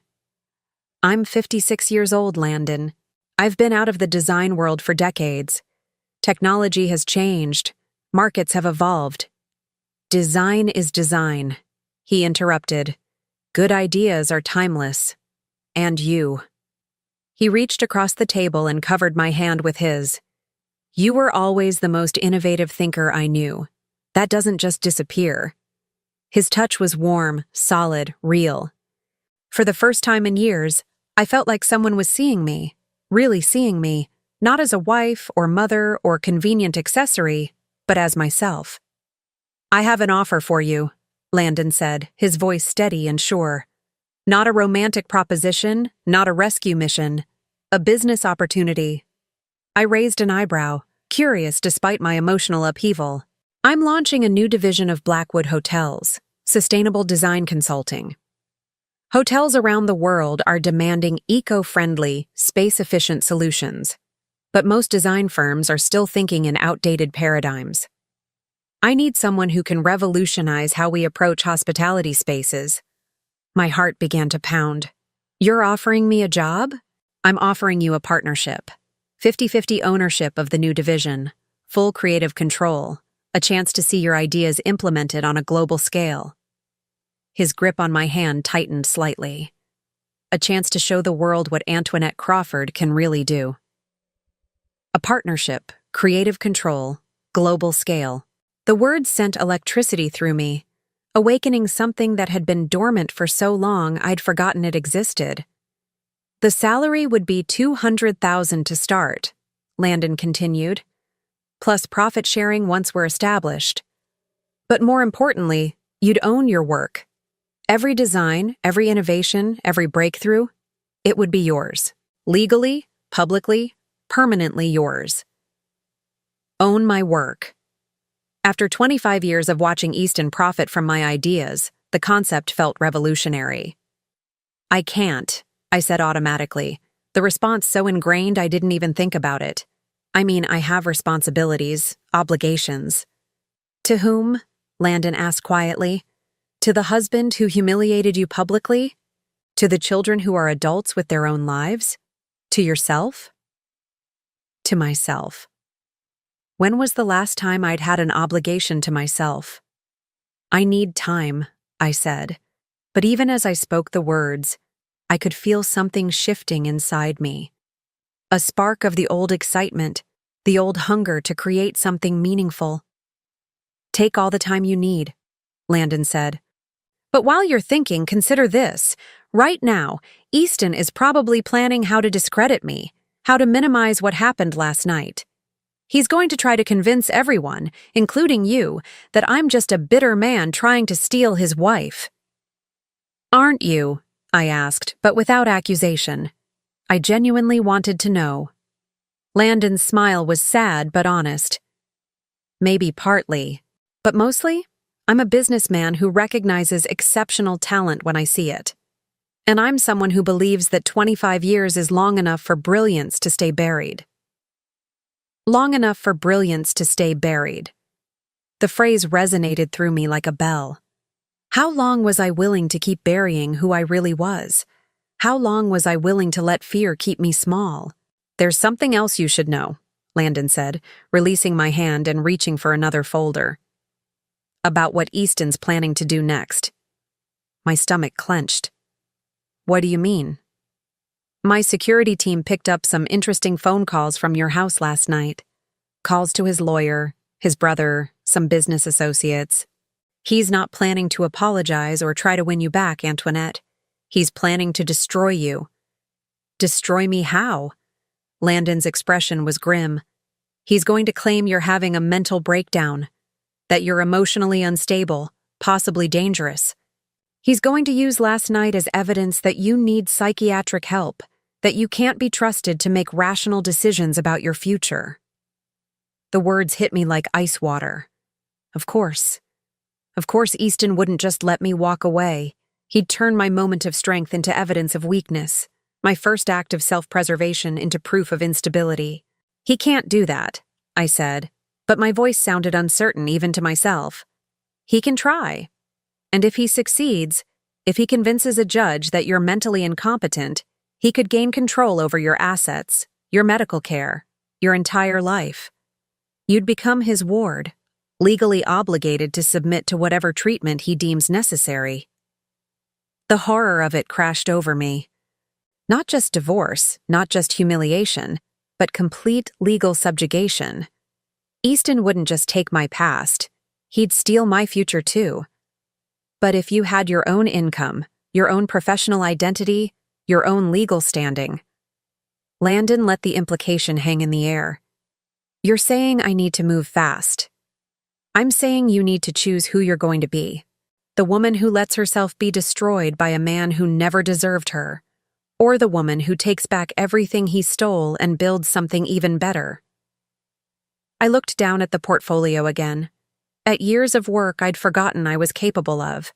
[SPEAKER 1] I'm 56 years old, Landon. I've been out of the design world for decades. Technology has changed. Markets have evolved. Design is design, he interrupted. Good ideas are timeless. And you. He reached across the table and covered my hand with his. You were always the most innovative thinker I knew. That doesn't just disappear. His touch was warm, solid, real. For the first time in years, I felt like someone was seeing me, really seeing me, not as a wife or mother or convenient accessory, but as myself. "I have an offer for you," Landon said, his voice steady and sure. "Not a romantic proposition, not a rescue mission. A business opportunity." I raised an eyebrow, curious despite my emotional upheaval. "I'm launching a new division of Blackwood Hotels, sustainable design consulting. Hotels around the world are demanding eco-friendly, space-efficient solutions, but most design firms are still thinking in outdated paradigms. I need someone who can revolutionize how we approach hospitality spaces." My heart began to pound. "You're offering me a job?" "I'm offering you a partnership. 50-50 ownership of the new division, full creative control, a chance to see your ideas implemented on a global scale." His grip on my hand tightened slightly. "A chance to show the world what Antoinette Crawford can really do." A partnership, creative control, global scale. The words sent electricity through me, awakening something that had been dormant for so long I'd forgotten it existed. "The salary would be $200,000 to start," Landon continued, "plus profit sharing once we're established. But more importantly, you'd own your work. Every design, every innovation, every breakthrough, it would be yours. Legally, publicly, permanently yours. Own my work." After 25 years of watching Easton profit from my ideas, the concept felt revolutionary. "I can't," I said automatically, the response so ingrained I didn't even think about it. "I mean, I have responsibilities, obligations." "To whom?" Landon asked quietly. "To the husband who humiliated you publicly? To the children who are adults with their own lives? To yourself?" To myself. When was the last time I'd had an obligation to myself? "I need time," I said. But even as I spoke the words, I could feel something shifting inside me. A spark of the old excitement, the old hunger to create something meaningful. "Take all the time you need," Landon said. "But while you're thinking, consider this. Right now, Easton is probably planning how to discredit me, how to minimize what happened last night. He's going to try to convince everyone, including you, that I'm just a bitter man trying to steal his wife." "Aren't you?" I asked, but without accusation. I genuinely wanted to know. Landon's smile was sad but honest. "Maybe partly, but mostly, I'm a businessman who recognizes exceptional talent when I see it. And I'm someone who believes that 25 years is long enough for brilliance to stay buried." Long enough for brilliance to stay buried. The phrase resonated through me like a bell. How long was I willing to keep burying who I really was? How long was I willing to let fear keep me small? "There's something else you should know," Landon said, releasing my hand and reaching for another folder. "About what Easton's planning to do next." My stomach clenched. "What do you mean?" "My security team picked up some interesting phone calls from your house last night. Calls to his lawyer, his brother, some business associates. He's not planning to apologize or try to win you back, Antoinette. He's planning to destroy you." "Destroy me how?" Landon's expression was grim. "He's going to claim you're having a mental breakdown, that you're emotionally unstable, possibly dangerous. He's going to use last night as evidence that you need psychiatric help, that you can't be trusted to make rational decisions about your future." The words hit me like ice water. Of course. Of course Easton wouldn't just let me walk away. He'd turn my moment of strength into evidence of weakness, my first act of self-preservation into proof of instability. "He can't do that," I said, but my voice sounded uncertain even to myself. "He can try. And if he succeeds, if he convinces a judge that you're mentally incompetent, he could gain control over your assets, your medical care, your entire life. You'd become his ward, legally obligated to submit to whatever treatment he deems necessary." The horror of it crashed over me. Not just divorce, not just humiliation, but complete legal subjugation. Easton wouldn't just take my past, he'd steal my future too. "But if you had your own income, your own professional identity, your own legal standing. Landon let the implication hang in the air. You're saying I need to move fast. I'm saying you need to choose who you're going to be. The woman who lets herself be destroyed by a man who never deserved her, or the woman who takes back everything he stole and builds something even better. I looked down at the portfolio again, at years of work I'd forgotten I was capable of.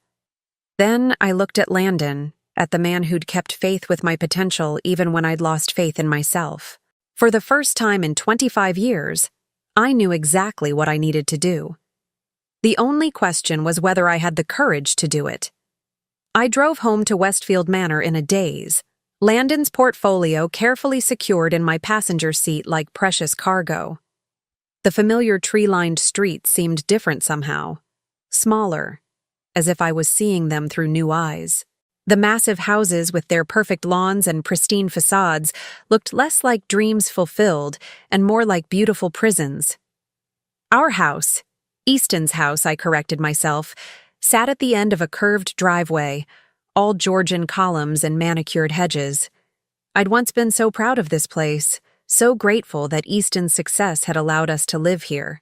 [SPEAKER 1] Then I looked at Landon, at the man who'd kept faith with my potential even when I'd lost faith in myself. For the first time in 25 years, I knew exactly what I needed to do. The only question was whether I had the courage to do it. I drove home to Westfield Manor in a daze, Landon's portfolio carefully secured in my passenger seat like precious cargo. The familiar tree-lined streets seemed different somehow, smaller, as if I was seeing them through new eyes. The massive houses with their perfect lawns and pristine facades looked less like dreams fulfilled and more like beautiful prisons. Our house, Easton's house, I corrected myself, sat at the end of a curved driveway, all Georgian columns and manicured hedges. I'd once been so proud of this place, so grateful that Easton's success had allowed us to live here.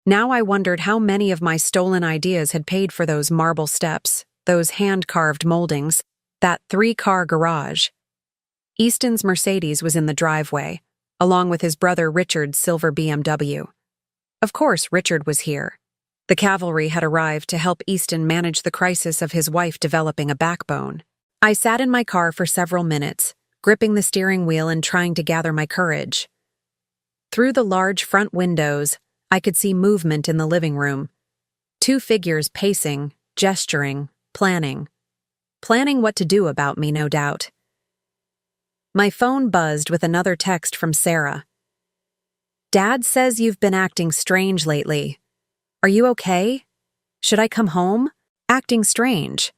[SPEAKER 1] Now I wondered how many of my stolen ideas had paid for those marble steps, those hand-carved moldings, that 3-car garage. Easton's Mercedes was in the driveway, along with his brother Richard's silver BMW. Of course, Richard was here. The cavalry had arrived to help Easton manage the crisis of his wife developing a backbone. I sat in my car for several minutes, gripping the steering wheel and trying to gather my courage. Through the large front windows, I could see movement in the living room. 2 figures pacing, gesturing, planning. Planning what to do about me, no doubt. My phone buzzed with another text from Sarah. Dad says you've been acting strange lately. Are you okay? Should I come home? Acting strange.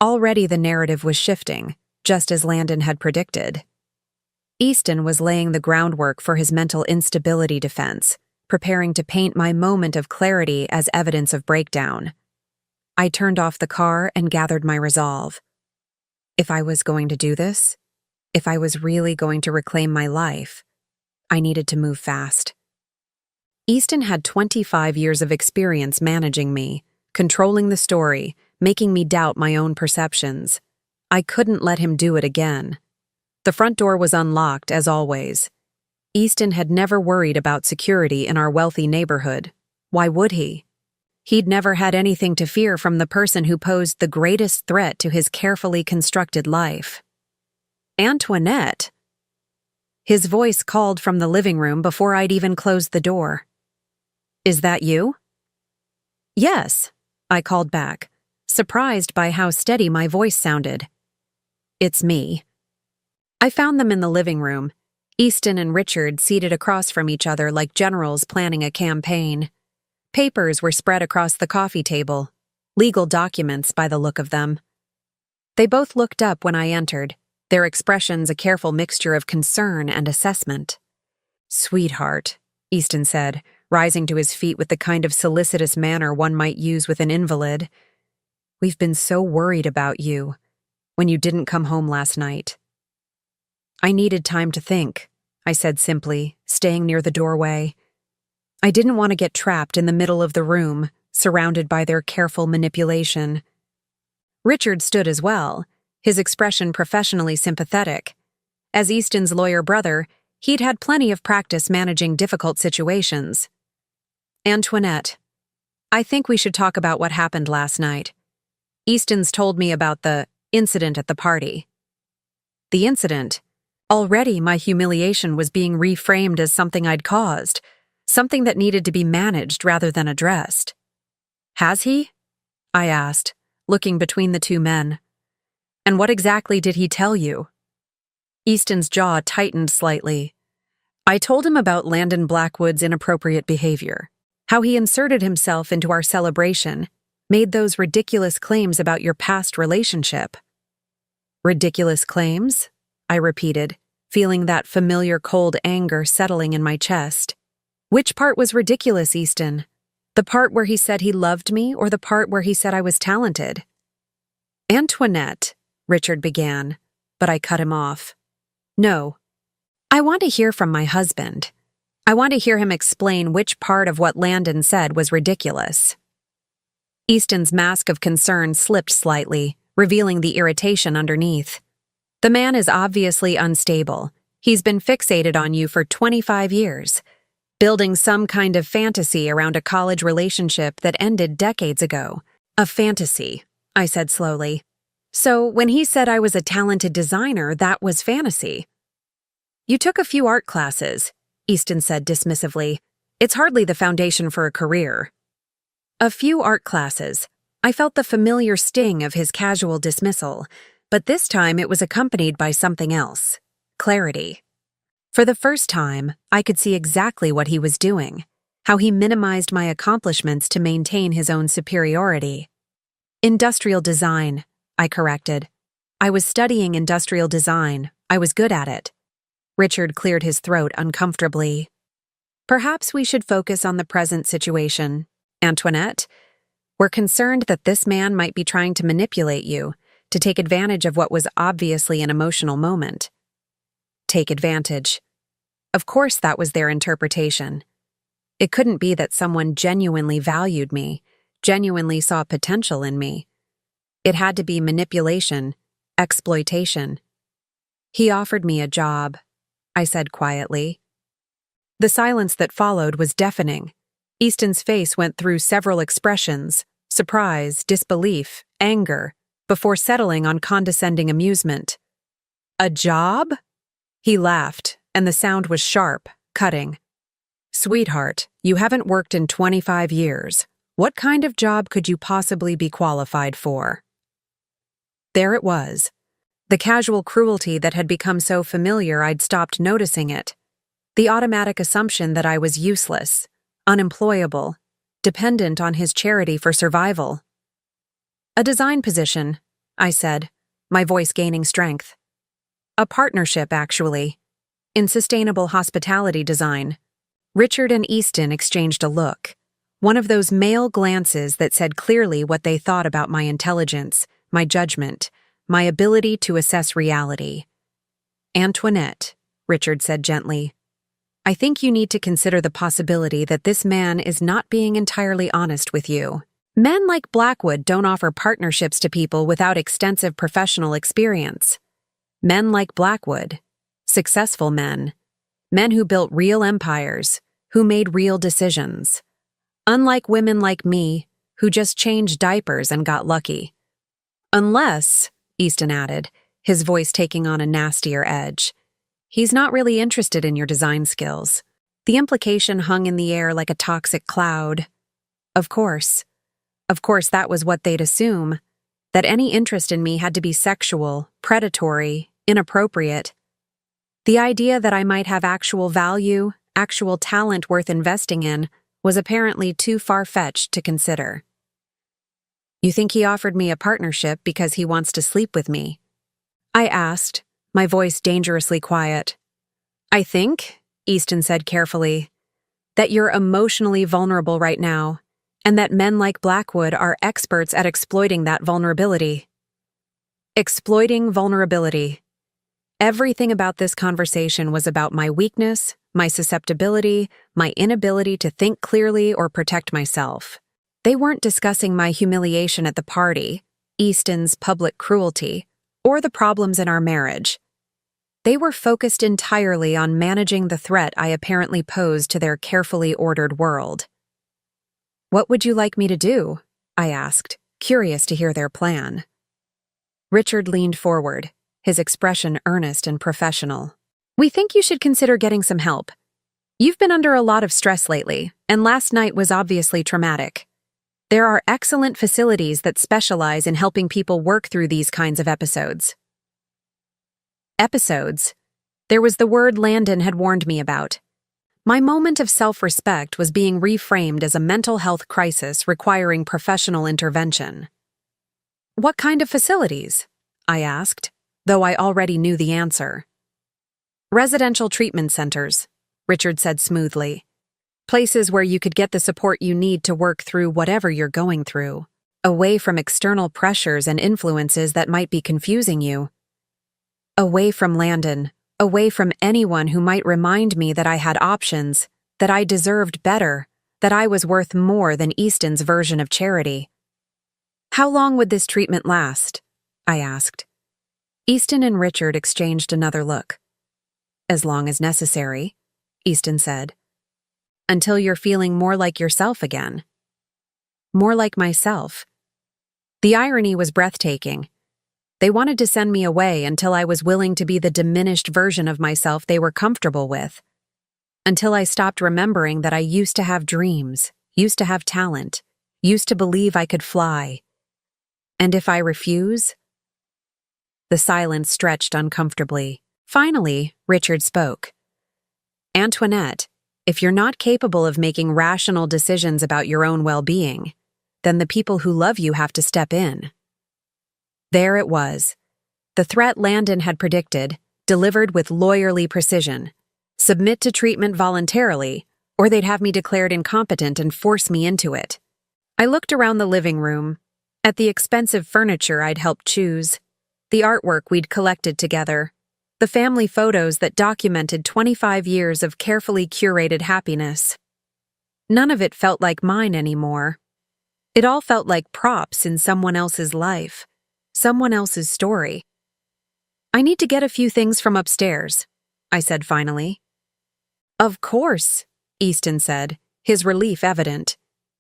[SPEAKER 1] Already the narrative was shifting, just as Landon had predicted. Easton was laying the groundwork for his mental instability defense, preparing to paint my moment of clarity as evidence of breakdown. I turned off the car and gathered my resolve. If I was going to do this, if I was really going to reclaim my life, I needed to move fast. Easton had 25 years of experience managing me, controlling the story, making me doubt my own perceptions. I couldn't let him do it again. The front door was unlocked, as always. Easton had never worried about security in our wealthy neighborhood. Why would he? He'd never had anything to fear from the person who posed the greatest threat to his carefully constructed life. Antoinette. His voice called from the living room before I'd even closed the door. Is that you? Yes, I called back, surprised by how steady my voice sounded. It's me. I found them in the living room, Easton and Richard seated across from each other like generals planning a campaign. Papers were spread across the coffee table, legal documents by the look of them. They both looked up when I entered, their expressions a careful mixture of concern and assessment. Sweetheart, Easton said, rising to his feet with the kind of solicitous manner one might use with an invalid. We've been so worried about you when you didn't come home last night. I needed time to think, I said simply, staying near the doorway. I didn't want to get trapped in the middle of the room, surrounded by their careful manipulation. Richard stood as well, his expression professionally sympathetic. As Easton's lawyer brother, he'd had plenty of practice managing difficult situations. Antoinette, I think we should talk about what happened last night. Easton's told me about the incident at the party. The incident? Already my humiliation was being reframed as something I'd caused, something that needed to be managed rather than addressed. Has he? I asked, looking between the two men. And what exactly did he tell you? Easton's jaw tightened slightly. I told him about Landon Blackwood's inappropriate behavior, how he inserted himself into our celebration, made those ridiculous claims about your past relationship. Ridiculous claims? I repeated, feeling that familiar cold anger settling in my chest. Which part was ridiculous, Easton? The part where he said he loved me or the part where he said I was talented? Antoinette, Richard began, but I cut him off. No. I want to hear from my husband. I want to hear him explain which part of what Landon said was ridiculous. Easton's mask of concern slipped slightly, revealing the irritation underneath. The man is obviously unstable. He's been fixated on you for 25 years, building some kind of fantasy around a college relationship that ended decades ago. A fantasy, I said slowly. So when he said I was a talented designer, that was fantasy. You took a few art classes, Easton said dismissively. It's hardly the foundation for a career. A few art classes. I felt the familiar sting of his casual dismissal, but this time it was accompanied by something else. Clarity. For the first time, I could see exactly what he was doing, how he minimized my accomplishments to maintain his own superiority. Industrial design, I corrected. I was studying industrial design. I was good at it. Richard cleared his throat uncomfortably. Perhaps we should focus on the present situation. Antoinette, we're concerned that this man might be trying to manipulate you, to take advantage of what was obviously an emotional moment. Take advantage. Of course that was their interpretation. It couldn't be that someone genuinely valued me, genuinely saw potential in me. It had to be manipulation, exploitation. He offered me a job, I said quietly. The silence that followed was deafening. Easton's face went through several expressions: surprise, disbelief, anger, before settling on condescending amusement. A job? He laughed, and the sound was sharp, cutting. Sweetheart, you haven't worked in 25 years. What kind of job could you possibly be qualified for? There it was. The casual cruelty that had become so familiar I'd stopped noticing it. The automatic assumption that I was useless, unemployable, dependent on his charity for survival. A design position, I said, my voice gaining strength. A partnership, actually, in sustainable hospitality design. Richard and Easton exchanged a look, one of those male glances that said clearly what they thought about my intelligence, my judgment, my ability to assess reality. Antoinette, Richard said gently, I think you need to consider the possibility that this man is not being entirely honest with you. Men like Blackwood don't offer partnerships to people without extensive professional experience. Men like Blackwood, successful men, men who built real empires, who made real decisions. Unlike women like me, who just changed diapers and got lucky. Unless, Easton added, his voice taking on a nastier edge, he's not really interested in your design skills. The implication hung in the air like a toxic cloud. Of course that was what they'd assume, that any interest in me had to be sexual, predatory, inappropriate. The idea that I might have actual value, actual talent worth investing in, was apparently too far-fetched to consider. You think he offered me a partnership because he wants to sleep with me? I asked, my voice dangerously quiet. I think, Easton said carefully, that you're emotionally vulnerable right now, and that men like Blackwood are experts at exploiting that vulnerability. Exploiting vulnerability. Everything about this conversation was about my weakness, my susceptibility, my inability to think clearly or protect myself. They weren't discussing my humiliation at the party, Easton's public cruelty, or the problems in our marriage. They were focused entirely on managing the threat I apparently posed to their carefully ordered world. What would you like me to do? I asked, curious to hear their plan. Richard leaned forward, his expression earnest and professional. We think you should consider getting some help. You've been under a lot of stress lately, and last night was obviously traumatic. There are excellent facilities that specialize in helping people work through these kinds of episodes. Episodes? There was the word Landon had warned me about. My moment of self-respect was being reframed as a mental health crisis requiring professional intervention. What kind of facilities? I asked, though I already knew the answer. Residential treatment centers, Richard said smoothly. Places where you could get the support you need to work through whatever you're going through. away from external pressures and influences that might be confusing you. Away from Landon, away from anyone who might remind me that I had options, that I deserved better, that I was worth more than Easton's version of charity. "How long would this treatment last?" I asked. Easton and Richard exchanged another look. "As long as necessary," Easton said. "Until you're feeling more like yourself again." More like myself. The irony was breathtaking. They wanted to send me away until I was willing to be the diminished version of myself they were comfortable with. Until I stopped remembering that I used to have dreams, used to have talent, used to believe I could fly. And if I refuse? The silence stretched uncomfortably. Finally, Richard spoke. "Antoinette, if you're not capable of making rational decisions about your own well-being, then the people who love you have to step in." There it was. The threat Landon had predicted, delivered with lawyerly precision. Submit to treatment voluntarily, or they'd have me declared incompetent and force me into it. I looked around the living room, at the expensive furniture I'd helped choose, the artwork we'd collected together, the family photos that documented 25 years of carefully curated happiness. None of it felt like mine anymore. It all felt like props in someone else's life, someone else's story. "I need to get a few things from upstairs," I said finally. "Of course," Easton said, his relief evident.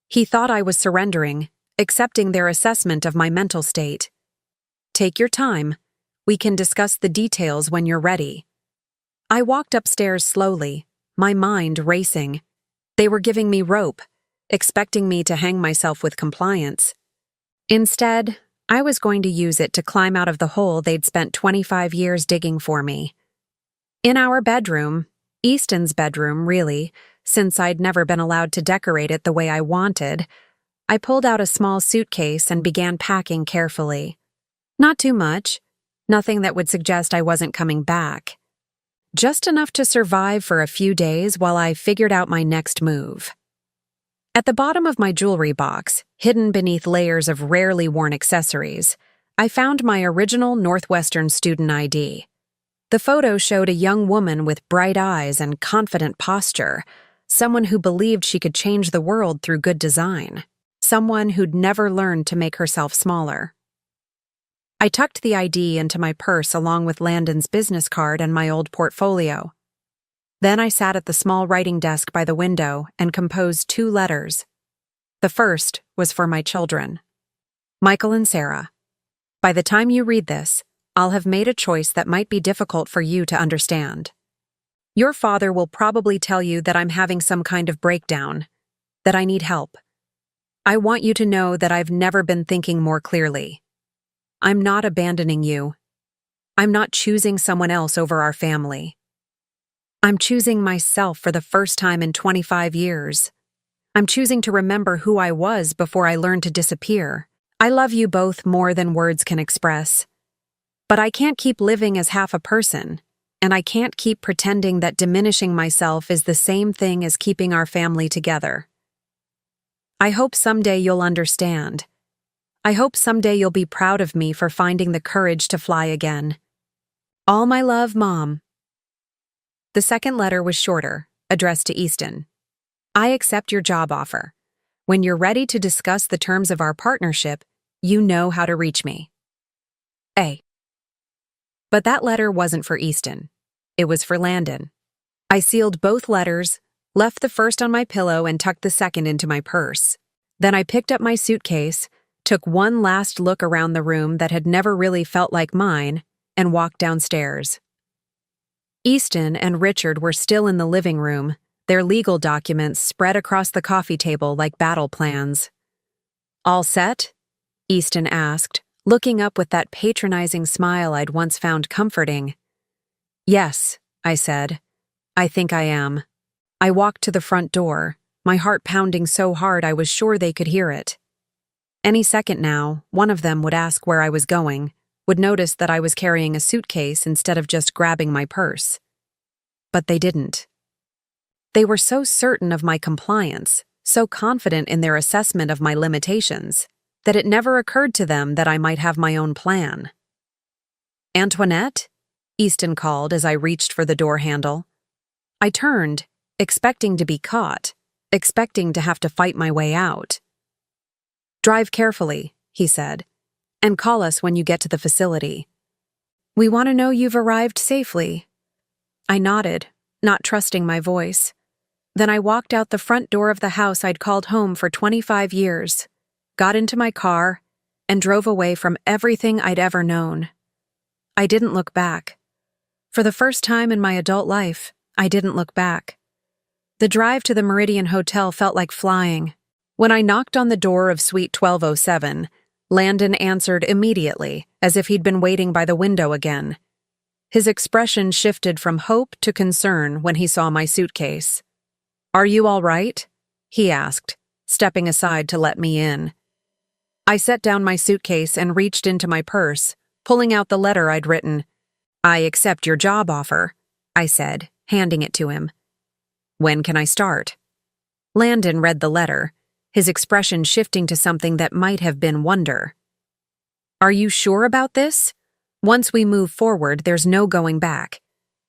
[SPEAKER 1] He thought I was surrendering, accepting their assessment of my mental state. "Take your time. We can discuss the details when you're ready." I walked upstairs slowly, my mind racing. They were giving me rope, expecting me to hang myself with compliance. Instead, I was going to use it to climb out of the hole they'd spent 25 years digging for me. In our bedroom, Easton's bedroom, really, since I'd never been allowed to decorate it the way I wanted, I pulled out a small suitcase and began packing carefully. Not too much, nothing that would suggest I wasn't coming back. Just enough to survive for a few days while I figured out my next move. At the bottom of my jewelry box, hidden beneath layers of rarely worn accessories, I found my original Northwestern student ID. The photo showed a young woman with bright eyes and confident posture, someone who believed she could change the world through good design, someone who'd never learned to make herself smaller. I tucked the ID into my purse along with Landon's business card and my old portfolio. Then I sat at the small writing desk by the window and composed 2 letters. The first was for my children. Michael and Sarah. By the time you read this, I'll have made a choice that might be difficult for you to understand. Your father will probably tell you that I'm having some kind of breakdown, that I need help. I want you to know that I've never been thinking more clearly. I'm not abandoning you. I'm not choosing someone else over our family. I'm choosing myself for the first time in 25 years. I'm choosing to remember who I was before I learned to disappear. I love you both more than words can express. But I can't keep living as half a person, and I can't keep pretending that diminishing myself is the same thing as keeping our family together. I hope someday you'll understand. I hope someday you'll be proud of me for finding the courage to fly again. All my love, Mom. The second letter was shorter, addressed to Easton. I accept your job offer. When you're ready to discuss the terms of our partnership, you know how to reach me. A. But that letter wasn't for Easton. It was for Landon. I sealed both letters, left the first on my pillow and tucked the second into my purse. Then I picked up my suitcase, took one last look around the room that had never really felt like mine, and walked downstairs. Easton and Richard were still in the living room, their legal documents spread across the coffee table like battle plans. "All set?" Easton asked, looking up with that patronizing smile I'd once found comforting. "Yes," I said. "I think I am." I walked to the front door, my heart pounding so hard I was sure they could hear it. Any second now, one of them would ask where I was going, would notice that I was carrying a suitcase instead of just grabbing my purse. But they didn't. They were so certain of my compliance, so confident in their assessment of my limitations. that it never occurred to them that I might have my own plan. "Antoinette?" Easton called as I reached for the door handle. I turned, expecting to be caught, expecting to have to fight my way out. "Drive carefully," he said, "and call us when you get to the facility. We want to know you've arrived safely." I nodded, not trusting my voice. Then I walked out the front door of the house I'd called home for 25 years, got into my car, and drove away from everything I'd ever known. I didn't look back. For the first time in my adult life, I didn't look back. The drive to the Meridian Hotel felt like flying. When I knocked on the door of Suite 1207, Landon answered immediately, as if he'd been waiting by the window again. His expression shifted from hope to concern when he saw my suitcase. "Are you all right?" he asked, stepping aside to let me in. I set down my suitcase and reached into my purse, pulling out the letter I'd written. "I accept your job offer," I said, handing it to him. "When can I start?" Landon read the letter, his expression shifting to something that might have been wonder. "Are you sure about this? Once we move forward, there's no going back.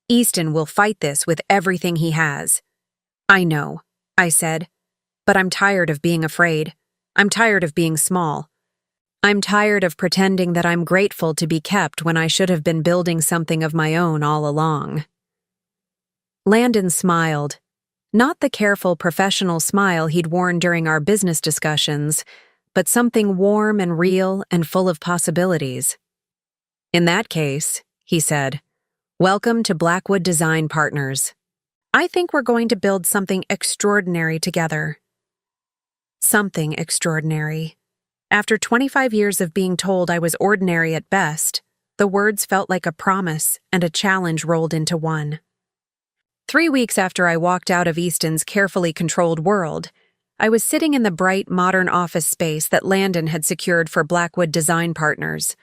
[SPEAKER 1] Easton will fight this with everything he has." "I know," I said, "but I'm tired of being afraid. I'm tired of being small. I'm tired of pretending that I'm grateful to be kept when I should have been building something of my own all along." Landon smiled. Not the careful professional smile he'd worn during our business discussions, but something warm and real and full of possibilities. "In that case," he said, "welcome to Blackwood Design Partners. I think we're going to build something extraordinary together." Something extraordinary. After 25 years of being told I was ordinary at best, the words felt like a promise and a challenge rolled into one. 3 weeks after I walked out of Easton's carefully controlled world, I was sitting in the bright, modern office space that Landon had secured for Blackwood Design Partners.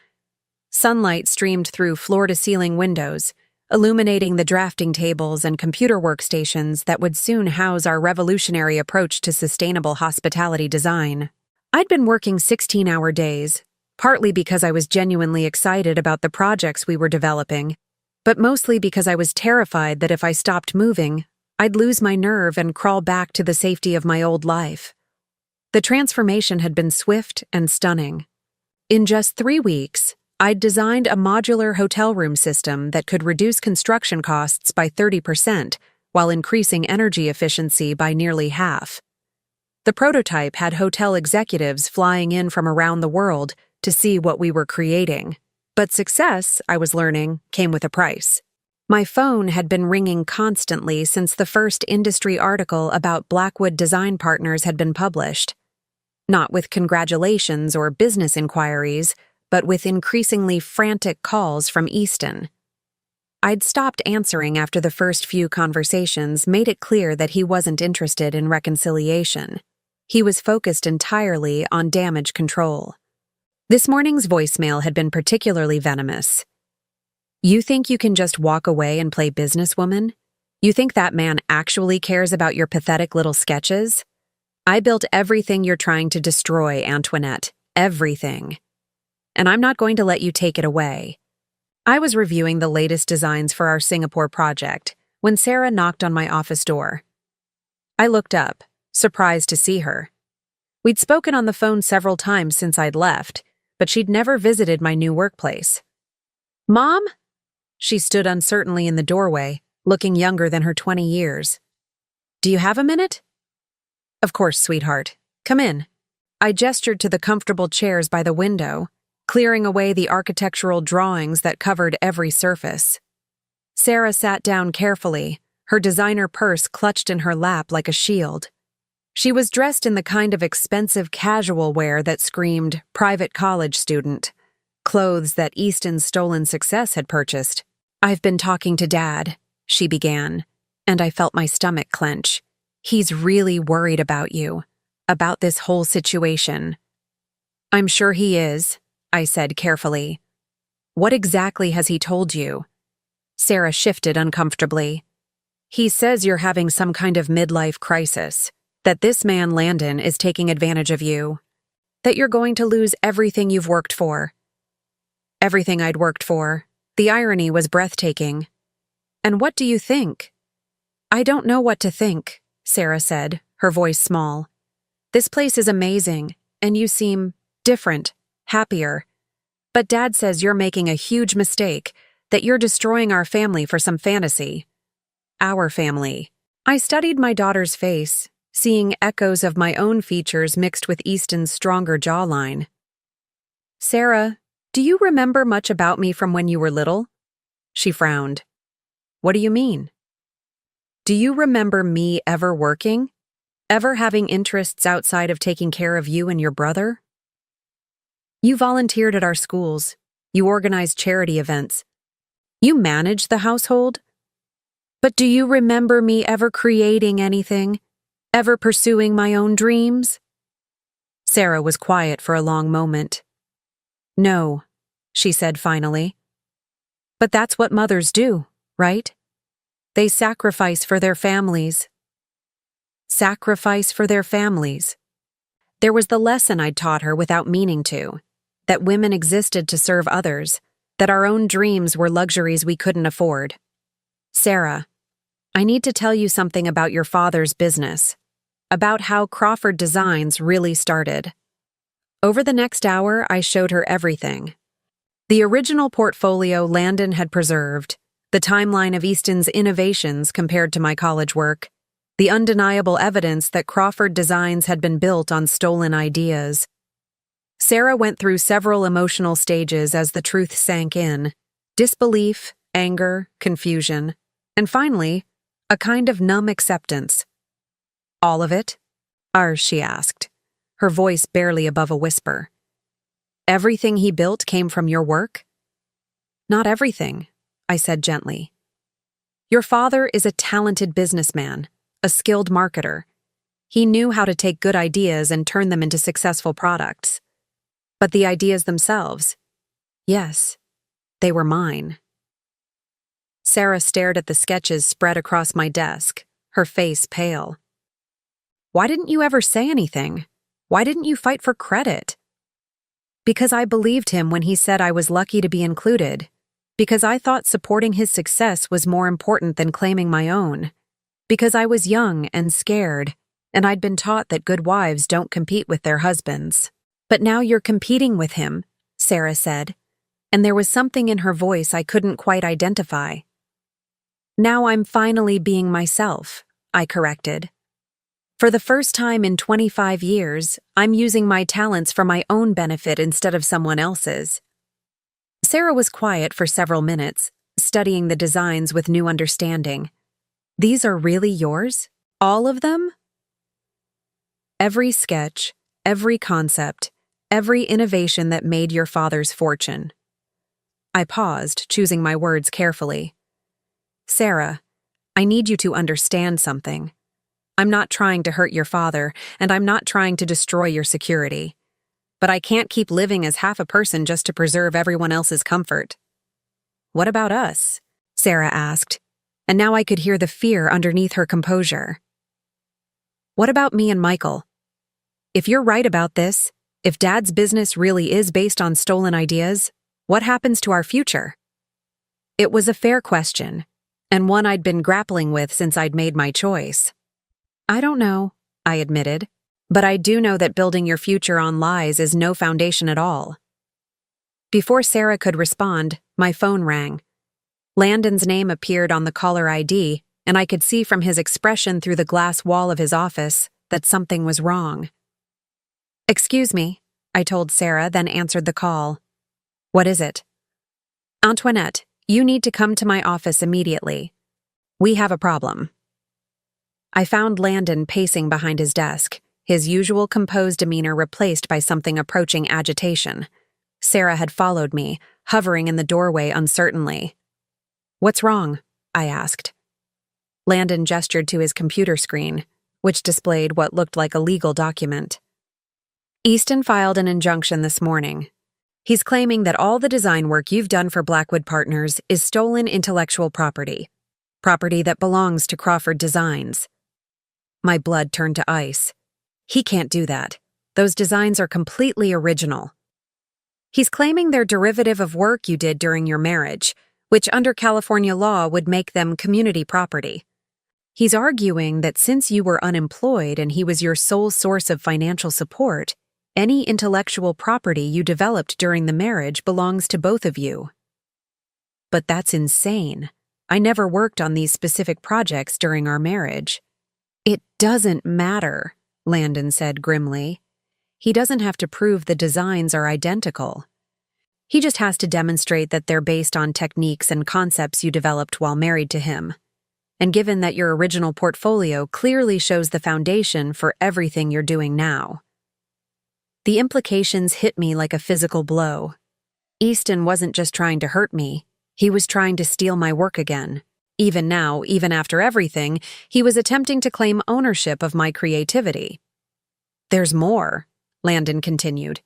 [SPEAKER 1] Sunlight streamed through floor-to-ceiling windows, illuminating the drafting tables and computer workstations that would soon house our revolutionary approach to sustainable hospitality design. I'd been working 16-hour days, partly because I was genuinely excited about the projects we were developing, but mostly because I was terrified that if I stopped moving, I'd lose my nerve and crawl back to the safety of my old life. The transformation had been swift and stunning. In just 3 weeks, I'd designed a modular hotel room system that could reduce construction costs by 30% while increasing energy efficiency by nearly half. The prototype had hotel executives flying in from around the world to see what we were creating. But success, I was learning, came with a price. My phone had been ringing constantly since the first industry article about Blackwood Design Partners had been published. Not with congratulations or business inquiries, but with increasingly frantic calls from Easton. I'd stopped answering after the first few conversations made it clear that he wasn't interested in reconciliation. He was focused entirely on damage control. This morning's voicemail had been particularly venomous. "You think you can just walk away and play businesswoman? You think that man actually cares about your pathetic little sketches? I built everything you're trying to destroy, Antoinette. Everything. And I'm not going to let you take it away." I was reviewing the latest designs for our Singapore project when Sarah knocked on my office door. I looked up, surprised to see her. We'd spoken on the phone several times since I'd left, but she'd never visited my new workplace. "Mom?" She stood uncertainly in the doorway, looking younger than her 20 years. "Do you have a minute?" "Of course, sweetheart. Come in." I gestured to the comfortable chairs by the window, clearing away the architectural drawings that covered every surface. Sarah sat down carefully, her designer purse clutched in her lap like a shield. She was dressed in the kind of expensive casual wear that screamed private college student, clothes that Easton's stolen success had purchased. "I've been talking to Dad," she began, and I felt my stomach clench. "He's really worried about you, about this whole situation." "I'm sure he is," I said carefully. "What exactly has he told you?" Sarah shifted uncomfortably. "He says you're having some kind of midlife crisis, that this man Landon is taking advantage of you." That you're going to lose everything you've worked for. Everything I'd worked for. The irony was breathtaking. And what do you think? I don't know what to think, Sarah said, her voice small. This place is amazing, and you seem different, happier. But Dad says you're making a huge mistake, that you're destroying our family for some fantasy. Our family. I studied my daughter's face, seeing echoes of my own features mixed with Easton's stronger jawline. Sarah, do you remember much about me from when you were little? She frowned. What do you mean? Do you remember me ever working? Ever having interests outside of taking care of you and your brother? You volunteered at our schools. You organized charity events. You managed the household. But do you remember me ever creating anything? Ever pursuing my own dreams? Sarah was quiet for a long moment. No, she said finally. But that's what mothers do, right? They sacrifice for their families. Sacrifice for their families. There was the lesson I'd taught her without meaning to, that women existed to serve others, that our own dreams were luxuries we couldn't afford. Sarah, I need to tell you something about your father's business, about how Crawford Designs really started. Over the next hour, I showed her everything. The original portfolio Landon had preserved, the timeline of Easton's innovations compared to my college work, the undeniable evidence that Crawford Designs had been built on stolen ideas. Sarah went through several emotional stages as the truth sank in: disbelief, anger, confusion, and finally, a kind of numb acceptance. All of it? She asked, her voice barely above a whisper. Everything he built came from your work? Not everything, I said gently. Your father is a talented businessman, a skilled marketer. He knew how to take good ideas and turn them into successful products. But the ideas themselves, yes, they were mine. Sarah stared at the sketches spread across my desk, her face pale. Why didn't you ever say anything? Why didn't you fight for credit? Because I believed him when he said I was lucky to be included. Because I thought supporting his success was more important than claiming my own. Because I was young and scared, and I'd been taught that good wives don't compete with their husbands. But now you're competing with him, Sarah said, and there was something in her voice I couldn't quite identify. Now I'm finally being myself, I corrected. For the first time in 25 years, I'm using my talents for my own benefit instead of someone else's. Sarah was quiet for several minutes, studying the designs with new understanding. These are really yours? All of them? Every sketch, every concept, every innovation that made your father's fortune. I paused, choosing my words carefully. Sarah, I need you to understand something. I'm not trying to hurt your father, and I'm not trying to destroy your security. But I can't keep living as half a person just to preserve everyone else's comfort. What about us? Sarah asked, and now I could hear the fear underneath her composure. What about me and Michael? If you're right about this, if Dad's business really is based on stolen ideas, what happens to our future? It was a fair question, and one I'd been grappling with since I'd made my choice. I don't know, I admitted, but I do know that building your future on lies is no foundation at all. Before Sarah could respond, my phone rang. Landon's name appeared on the caller ID, and I could see from his expression through the glass wall of his office that something was wrong. Excuse me, I told Sarah, then answered the call. What is it? Antoinette, you need to come to my office immediately. We have a problem. I found Landon pacing behind his desk, his usual composed demeanor replaced by something approaching agitation. Sarah had followed me, hovering in the doorway uncertainly. What's wrong? I asked. Landon gestured to his computer screen, which displayed what looked like a legal document. Easton filed an injunction this morning. He's claiming that all the design work you've done for Blackwood Partners is stolen intellectual property that belongs to Crawford Designs. My blood turned to ice. He can't do that. Those designs are completely original. He's claiming they're derivative of work you did during your marriage, which under California law would make them community property. He's arguing that since you were unemployed and he was your sole source of financial support, any intellectual property you developed during the marriage belongs to both of you. But that's insane. I never worked on these specific projects during our marriage. It doesn't matter, Landon said grimly. He doesn't have to prove the designs are identical. He just has to demonstrate that they're based on techniques and concepts you developed while married to him. And given that your original portfolio clearly shows the foundation for everything you're doing now. The implications hit me like a physical blow. Easton wasn't just trying to hurt me, he was trying to steal my work again. Even now, even after everything, he was attempting to claim ownership of my creativity. There's more, Landon continued.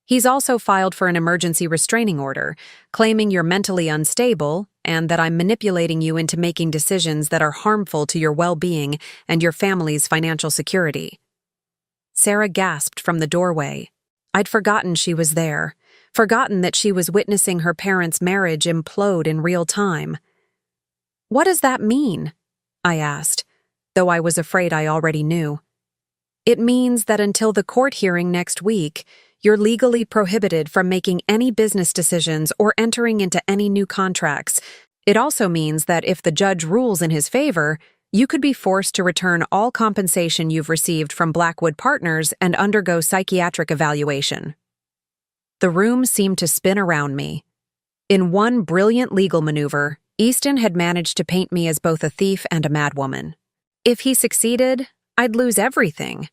[SPEAKER 1] He's also filed for an emergency restraining order, claiming you're mentally unstable and that I'm manipulating you into making decisions that are harmful to your well-being and your family's financial security. Sarah gasped from the doorway. I'd forgotten she was there, forgotten that she was witnessing her parents' marriage implode in real time. What does that mean? I asked, though I was afraid I already knew. It means that until the court hearing next week, you're legally prohibited from making any business decisions or entering into any new contracts. It also means that if the judge rules in his favor, you could be forced to return all compensation you've received from Blackwood Partners and undergo psychiatric evaluation. The room seemed to spin around me. In one brilliant legal maneuver, Easton had managed to paint me as both a thief and a madwoman. If he succeeded, I'd lose everything.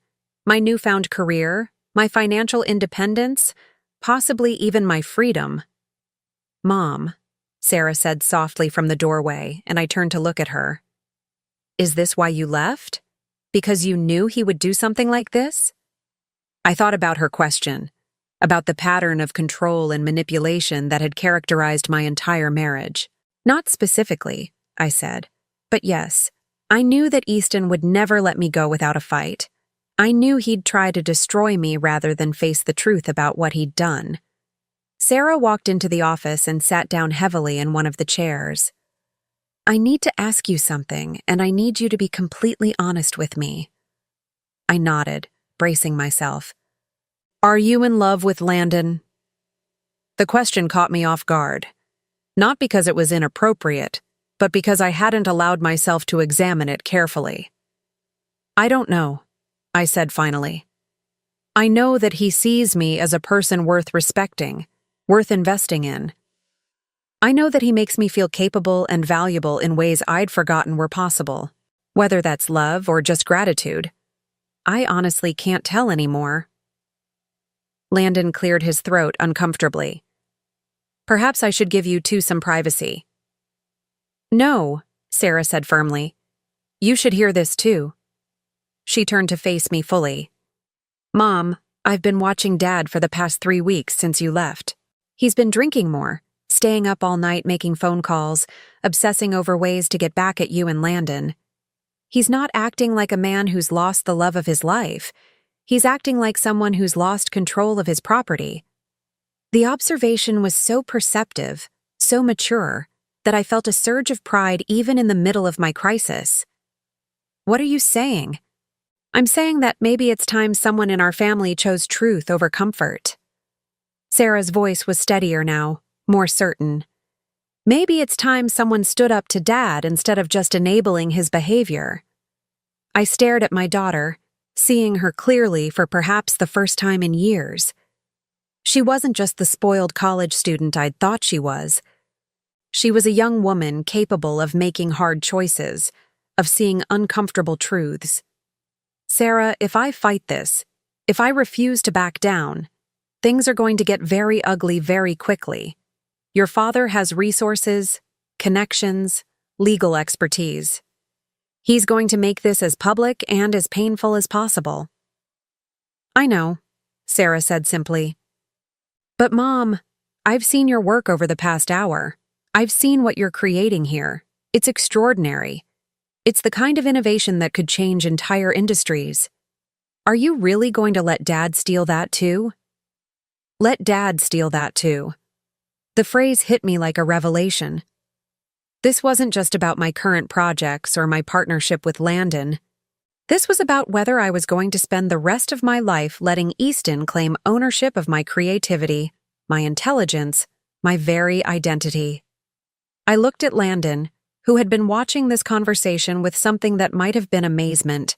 [SPEAKER 1] My newfound career, my financial independence, possibly even my freedom. Mom, Sarah said softly from the doorway, and I turned to look at her. Is this why you left? Because you knew he would do something like this? I thought about her question, about the pattern of control and manipulation that had characterized my entire marriage. Not specifically, I said, but yes, I knew that Easton would never let me go without a fight. I knew he'd try to destroy me rather than face the truth about what he'd done. Sarah walked into the office and sat down heavily in one of the chairs. I need to ask you something, and I need you to be completely honest with me. I nodded, bracing myself. Are you in love with Landon? The question caught me off guard. Not because it was inappropriate, but because I hadn't allowed myself to examine it carefully. I don't know, I said finally. I know that he sees me as a person worth respecting, worth investing in. I know that he makes me feel capable and valuable in ways I'd forgotten were possible, whether that's love or just gratitude. I honestly can't tell anymore. Landon cleared his throat uncomfortably. Perhaps I should give you two some privacy. No, Sarah said firmly. You should hear this too. She turned to face me fully. Mom, I've been watching Dad for the past 3 weeks since you left. He's been drinking more, staying up all night making phone calls, obsessing over ways to get back at you and Landon. He's not acting like a man who's lost the love of his life. He's acting like someone who's lost control of his property. The observation was so perceptive, so mature, that I felt a surge of pride even in the middle of my crisis. What are you saying? I'm saying that maybe it's time someone in our family chose truth over comfort. Sarah's voice was steadier now, more certain. Maybe it's time someone stood up to Dad instead of just enabling his behavior. I stared at my daughter, seeing her clearly for perhaps the first time in years. She wasn't just the spoiled college student I'd thought she was. She was a young woman capable of making hard choices, of seeing uncomfortable truths. Sarah, if I fight this, if I refuse to back down, things are going to get very ugly very quickly. Your father has resources, connections, legal expertise. He's going to make this as public and as painful as possible. I know, Sarah said simply. But Mom, I've seen your work over the past hour. I've seen what you're creating here. It's extraordinary. It's the kind of innovation that could change entire industries. Are you really going to let Dad steal that too? Let Dad steal that too. The phrase hit me like a revelation. This wasn't just about my current projects or my partnership with Landon. This was about whether I was going to spend the rest of my life letting Easton claim ownership of my creativity, my intelligence, my very identity. I looked at Landon, who had been watching this conversation with something that might have been amazement.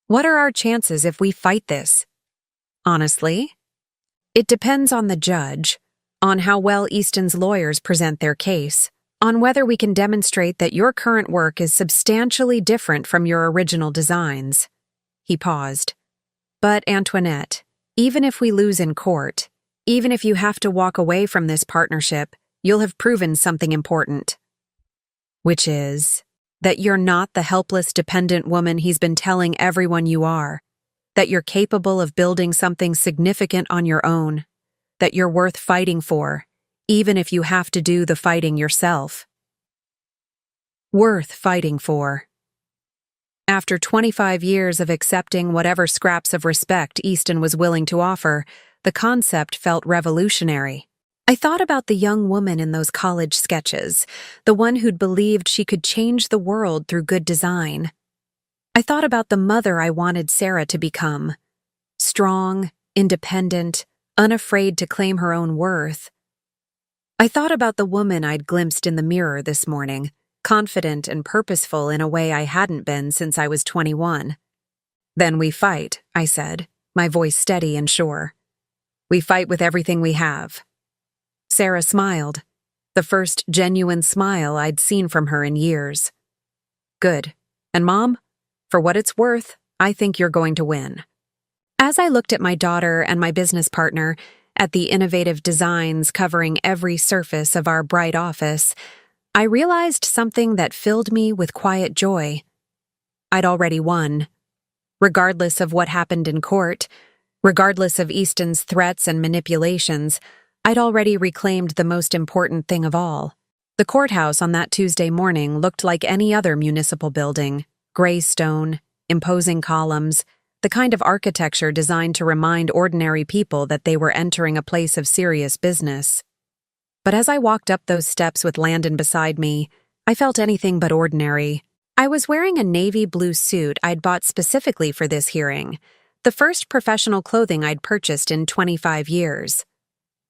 [SPEAKER 1] What are our chances if we fight this? Honestly, it depends on the judge, on how well Easton's lawyers present their case, on whether we can demonstrate that your current work is substantially different from your original designs. He paused. But Antoinette, even if we lose in court, even if you have to walk away from this partnership, you'll have proven something important. Which is that you're not the helpless, dependent woman he's been telling everyone you are, that you're capable of building something significant on your own, that you're worth fighting for, even if you have to do the fighting yourself. Worth fighting for. After 25 years of accepting whatever scraps of respect Easton was willing to offer, the concept felt revolutionary. I thought about the young woman in those college sketches, the one who'd believed she could change the world through good design. I thought about the mother I wanted Sarah to become. Strong, independent, unafraid to claim her own worth. I thought about the woman I'd glimpsed in the mirror this morning, confident and purposeful in a way I hadn't been since I was 21. Then we fight, I said, my voice steady and sure. We fight with everything we have. Sarah smiled, the first genuine smile I'd seen from her in years. Good. And Mom, for what it's worth, I think you're going to win. As I looked at my daughter and my business partner, at the innovative designs covering every surface of our bright office, I realized something that filled me with quiet joy. I'd already won. Regardless of what happened in court, regardless of Easton's threats and manipulations, I'd already reclaimed the most important thing of all. The courthouse on that Tuesday morning looked like any other municipal building, gray stone, imposing columns, the kind of architecture designed to remind ordinary people that they were entering a place of serious business. But as I walked up those steps with Landon beside me, I felt anything but ordinary. I was wearing a navy blue suit I'd bought specifically for this hearing, the first professional clothing I'd purchased in 25 years.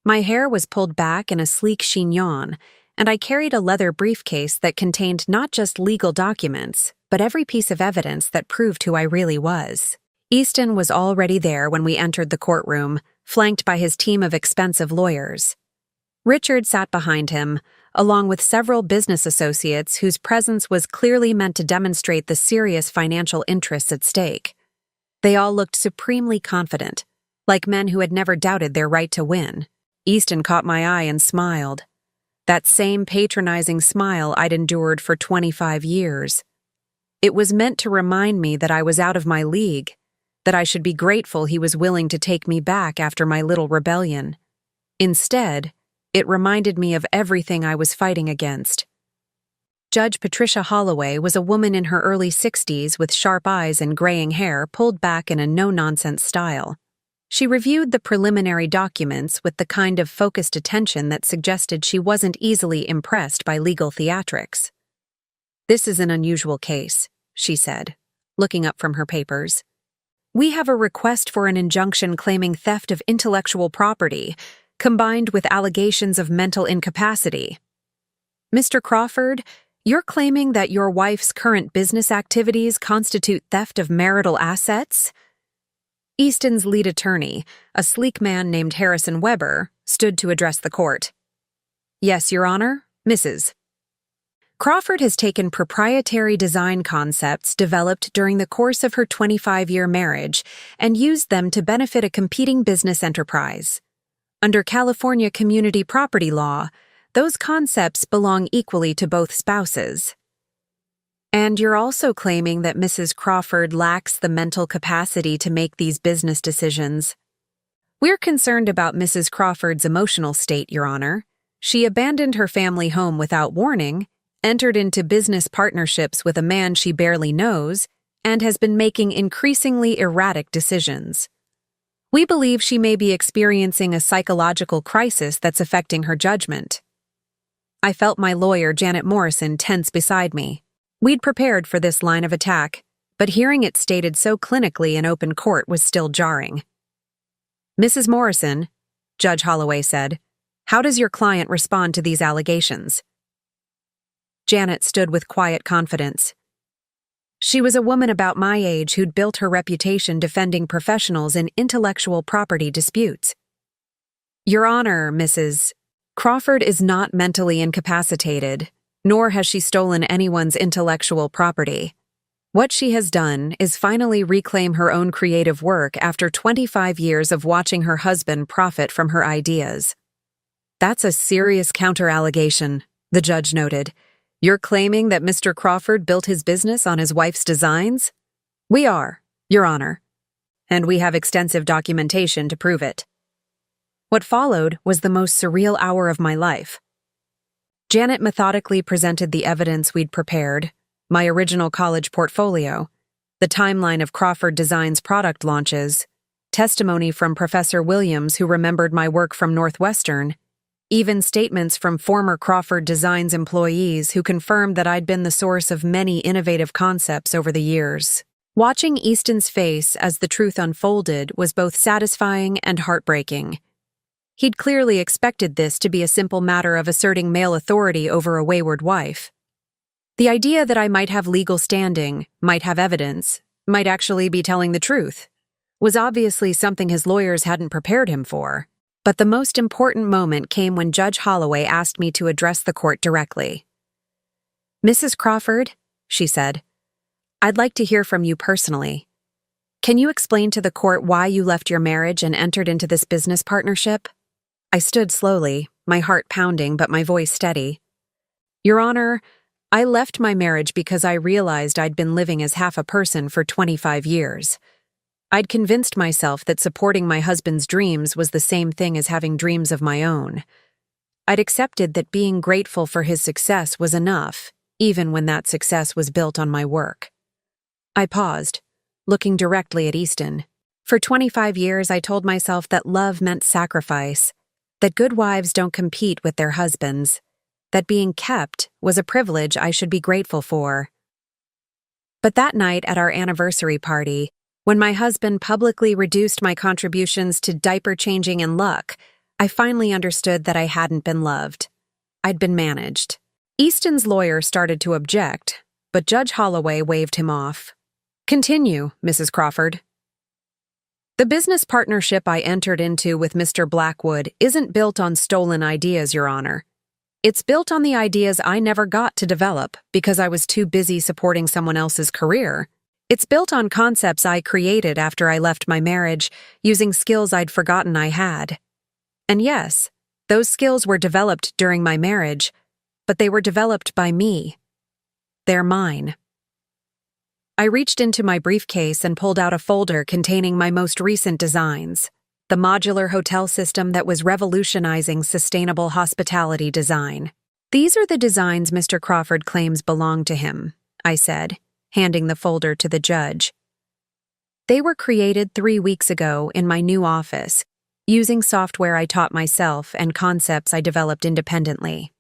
[SPEAKER 1] My hair was pulled back in a sleek chignon, and I carried a leather briefcase that contained not just legal documents, but every piece of evidence that proved who I really was. Easton was already there when we entered the courtroom, flanked by his team of expensive lawyers. Richard sat behind him, along with several business associates whose presence was clearly meant to demonstrate the serious financial interests at stake. They all looked supremely confident, like men who had never doubted their right to win. Easton caught my eye and smiled. That same patronizing smile I'd endured for 25 years. It was meant to remind me that I was out of my league, that I should be grateful he was willing to take me back after my little rebellion. Instead, it reminded me of everything I was fighting against. Judge Patricia Holloway was a woman in her early 60s with sharp eyes and graying hair pulled back in a no-nonsense style. She reviewed the preliminary documents with the kind of focused attention that suggested she wasn't easily impressed by legal theatrics. "This is an unusual case," she said, looking up from her papers. "We have a request for an injunction claiming theft of intellectual property, combined with allegations of mental incapacity. Mr. Crawford, you're claiming that your wife's current business activities constitute theft of marital assets?" Easton's lead attorney, a sleek man named Harrison Weber, stood to address the court. "Yes, Your Honor, Mrs. Crawford has taken proprietary design concepts developed during the course of her 25-year marriage and used them to benefit a competing business enterprise. Under California community property law, those concepts belong equally to both spouses. And you're also claiming that Mrs. Crawford lacks the mental capacity to make these business decisions. We're concerned about Mrs. Crawford's emotional state, Your Honor. She abandoned her family home without warning, entered into business partnerships with a man she barely knows, and has been making increasingly erratic decisions. We believe she may be experiencing a psychological crisis that's affecting her judgment. I felt my lawyer, Janet Morrison, tense beside me. We'd prepared for this line of attack, but hearing it stated so clinically in open court was still jarring. "Mrs. Morrison," Judge Holloway said, "how does your client respond to these allegations?" Janet stood with quiet confidence. She was a woman about my age who'd built her reputation defending professionals in intellectual property disputes. "Your Honor, Mrs. Crawford is not mentally incapacitated, nor has she stolen anyone's intellectual property. What she has done is finally reclaim her own creative work after 25 years of watching her husband profit from her ideas." "That's a serious counter-allegation," the judge noted. "You're claiming that Mr. Crawford built his business on his wife's designs?" "We are, Your Honor, and we have extensive documentation to prove it." What followed was the most surreal hour of my life. Janet methodically presented the evidence we'd prepared, my original college portfolio, the timeline of Crawford Designs product launches, testimony from Professor Williams who remembered my work from Northwestern, even statements from former Crawford Designs employees who confirmed that I'd been the source of many innovative concepts over the years. Watching Easton's face as the truth unfolded was both satisfying and heartbreaking. He'd clearly expected this to be a simple matter of asserting male authority over a wayward wife. The idea that I might have legal standing, might have evidence, might actually be telling the truth, was obviously something his lawyers hadn't prepared him for. But the most important moment came when Judge Holloway asked me to address the court directly. "Mrs. Crawford," she said, "I'd like to hear from you personally. Can you explain to the court why you left your marriage and entered into this business partnership?" I stood slowly, my heart pounding but my voice steady. "Your Honor, I left my marriage because I realized I'd been living as half a person for 25 years. I'd convinced myself that supporting my husband's dreams was the same thing as having dreams of my own. I'd accepted that being grateful for his success was enough, even when that success was built on my work." I paused, looking directly at Easton. For 25 years, I told myself that love meant sacrifice, that good wives don't compete with their husbands, that being kept was a privilege I should be grateful for. But that night at our anniversary party, when my husband publicly reduced my contributions to diaper changing and luck, I finally understood that I hadn't been loved. I'd been managed. Easton's lawyer started to object, but Judge Holloway waved him off. "Continue, Mrs. Crawford." "The business partnership I entered into with Mr. Blackwood isn't built on stolen ideas, Your Honor. It's built on the ideas I never got to develop because I was too busy supporting someone else's career. It's built on concepts I created after I left my marriage, using skills I'd forgotten I had. And yes, those skills were developed during my marriage, but they were developed by me. They're mine." I reached into my briefcase and pulled out a folder containing my most recent designs, the modular hotel system that was revolutionizing sustainable hospitality design. "These are the designs Mr. Crawford claims belong to him," I said, handing the folder to the judge. "They were created 3 weeks ago in my new office, using software I taught myself and concepts I developed independently.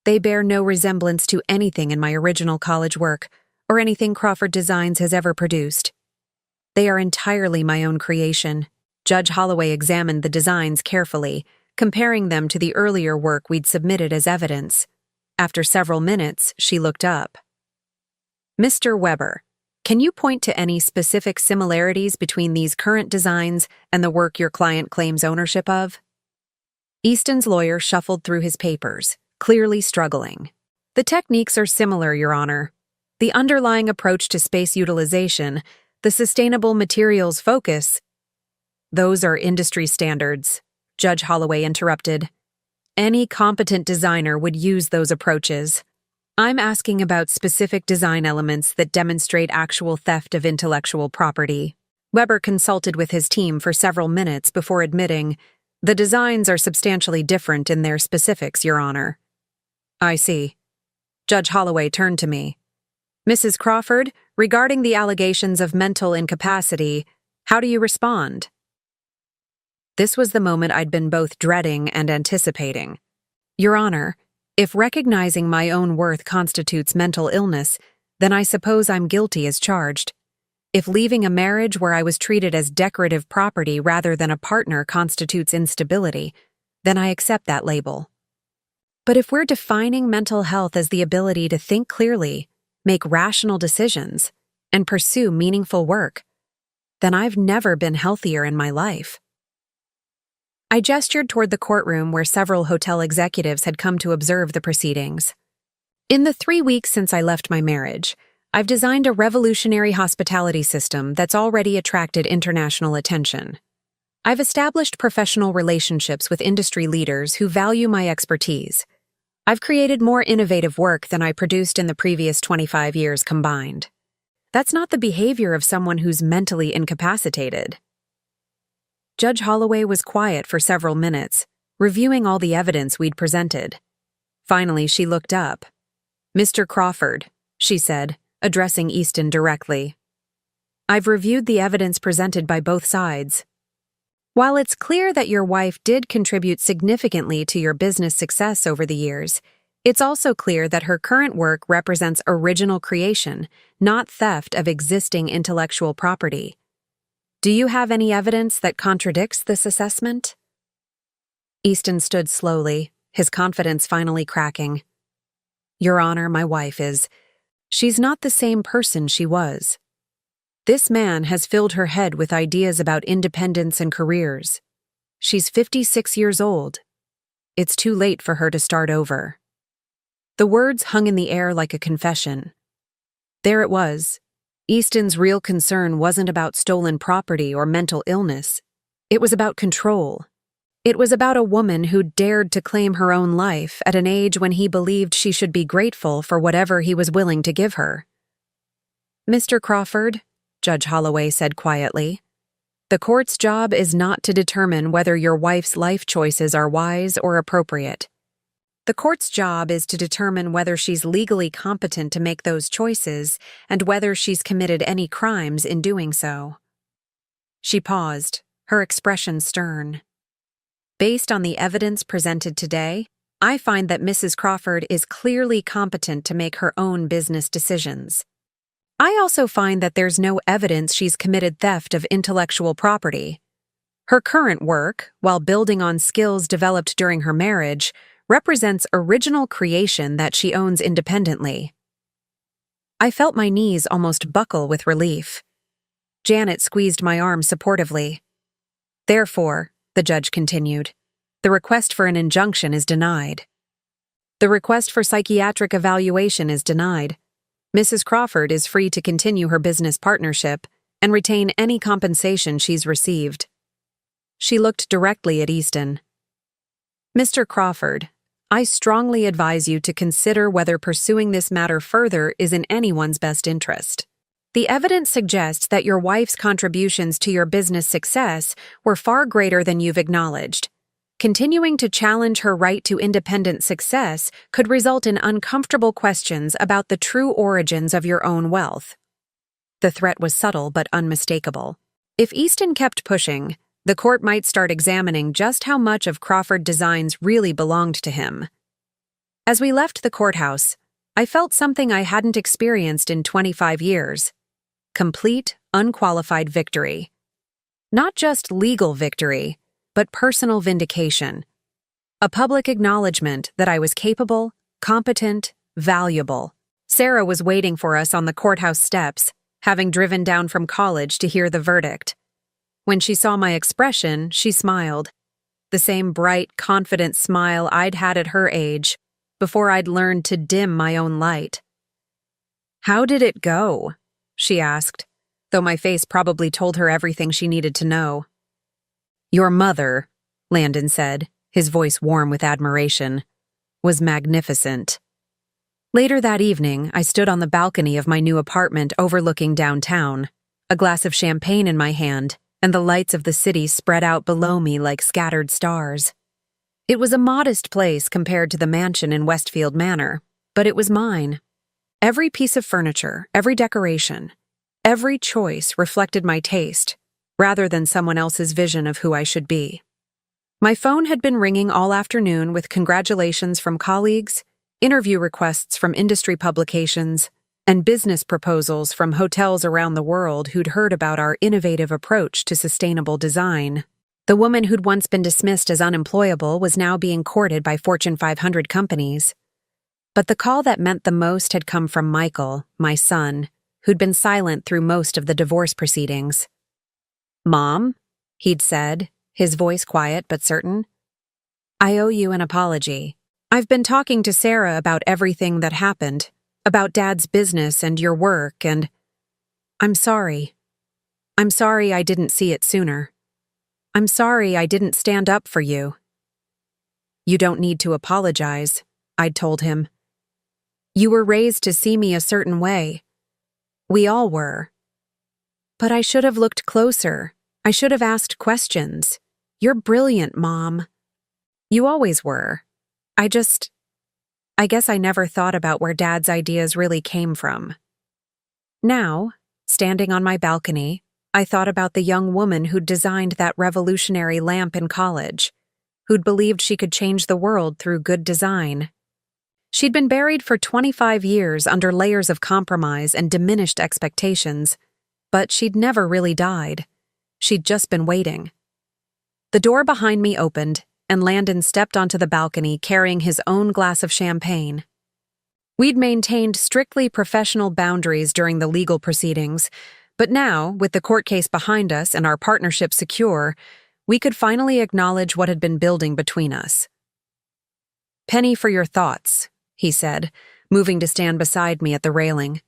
[SPEAKER 1] They bear no resemblance to anything in my original college work, or anything Crawford Designs has ever produced. They are entirely my own creation." Judge Holloway examined the designs carefully, comparing them to the earlier work we'd submitted as evidence. After several minutes, she looked up. "Mr. Weber, can you point to any specific similarities between these current designs and the work your client claims ownership of?" Easton's lawyer shuffled through his papers, clearly struggling. "The techniques are similar, Your Honor. The underlying approach to space utilization, the sustainable materials focus—" "Those are industry standards," Judge Holloway interrupted. "Any competent designer would use those approaches. I'm asking about specific design elements that demonstrate actual theft of intellectual property." Weber consulted with his team for several minutes before admitting, "The designs are substantially different in their specifics, Your Honor." "I see." Judge Holloway turned to me. Mrs. Crawford, regarding the allegations of mental incapacity, how do you respond? This was the moment I'd been both dreading and anticipating. Your Honor, if recognizing my own worth constitutes mental illness, then I suppose I'm guilty as charged. If leaving a marriage where I was treated as decorative property rather than a partner constitutes instability, then I accept that label. But if we're defining mental health as the ability to think clearly, make rational decisions, and pursue meaningful work, then I've never been healthier in my life. I gestured toward the courtroom where several hotel executives had come to observe the proceedings. In the 3 weeks since I left my marriage, I've designed a revolutionary hospitality system that's already attracted international attention. I've established professional relationships with industry leaders who value my expertise. I've created more innovative work than I produced in the previous 25 years combined. That's not the behavior of someone who's mentally incapacitated. Judge Holloway was quiet for several minutes, reviewing all the evidence we'd presented. Finally, she looked up. Mr. Crawford, she said, addressing Easton directly. I've reviewed the evidence presented by both sides. While it's clear that your wife did contribute significantly to your business success over the years, it's also clear that her current work represents original creation, not theft of existing intellectual property. Do you have any evidence that contradicts this assessment? Easton stood slowly, his confidence finally cracking. Your Honor, my wife is. She's not the same person she was. This man has filled her head with ideas about independence and careers. She's 56 years old. It's too late for her to start over. The words hung in the air like a confession. There it was. Easton's real concern wasn't about stolen property or mental illness. It was about control. It was about a woman who dared to claim her own life at an age when he believed she should be grateful for whatever he was willing to give her. Mr. Crawford, Judge Holloway said quietly, the court's job is not to determine whether your wife's life choices are wise or appropriate. The court's job is to determine whether she's legally competent to make those choices and whether she's committed any crimes in doing so. She paused, her expression stern. Based on the evidence presented today, I find that Mrs. Crawford is clearly competent to make her own business decisions. I also find that there's no evidence she's committed theft of intellectual property. Her current work, while building on skills developed during her marriage, represents original creation that she owns independently. I felt my knees almost buckle with relief. Janet squeezed my arm supportively. Therefore, the judge continued, the request for an injunction is denied. The request for psychiatric evaluation is denied. Mrs. Crawford is free to continue her business partnership and retain any compensation she's received. She looked directly at Easton. Mr. Crawford, I strongly advise you to consider whether pursuing this matter further is in anyone's best interest. The evidence suggests that your wife's contributions to your business success were far greater than you've acknowledged. Continuing to challenge her right to independent success could result in uncomfortable questions about the true origins of your own wealth. The threat was subtle but unmistakable. If Easton kept pushing, the court might start examining just how much of Crawford Designs really belonged to him. As we left the courthouse, I felt something I hadn't experienced in 25 years. Complete, unqualified victory. Not just legal victory, but personal vindication. A public acknowledgement that I was capable, competent, valuable. Sarah was waiting for us on the courthouse steps, having driven down from college to hear the verdict. When she saw my expression, she smiled. The same bright, confident smile I'd had at her age, before I'd learned to dim my own light. "How did it go?" she asked, though my face probably told her everything she needed to know. "Your mother," Landon said, his voice warm with admiration, "was magnificent." Later that evening, I stood on the balcony of my new apartment overlooking downtown, a glass of champagne in my hand, and the lights of the city spread out below me like scattered stars. It was a modest place compared to the mansion in Westfield Manor, but it was mine. Every piece of furniture, every decoration, every choice reflected my taste, rather than someone else's vision of who I should be. My phone had been ringing all afternoon with congratulations from colleagues, interview requests from industry publications, and business proposals from hotels around the world who'd heard about our innovative approach to sustainable design. The woman who'd once been dismissed as unemployable was now being courted by Fortune 500 companies. But the call that meant the most had come from Michael, my son, who'd been silent through most of the divorce proceedings. "Mom," he'd said, his voice quiet but certain, "I owe you an apology. I've been talking to Sarah about everything that happened, about Dad's business and your work, and I'm sorry. I'm sorry I didn't see it sooner. I'm sorry I didn't stand up for you." "You don't need to apologize," I'd told him. "You were raised to see me a certain way. We all were. But I should have looked closer. I should have asked questions. You're brilliant, Mom. You always were. I guess I never thought about where Dad's ideas really came from." Now, standing on my balcony, I thought about the young woman who'd designed that revolutionary lamp in college, who'd believed she could change the world through good design. She'd been buried for 25 years under layers of compromise and diminished expectations, but she'd never really died. She'd just been waiting. The door behind me opened, and Landon stepped onto the balcony carrying his own glass of champagne. We'd maintained strictly professional boundaries during the legal proceedings, but now, with the court case behind us and our partnership secure, we could finally acknowledge what had been building between us. "Penny for your thoughts," he said, moving to stand beside me at the railing.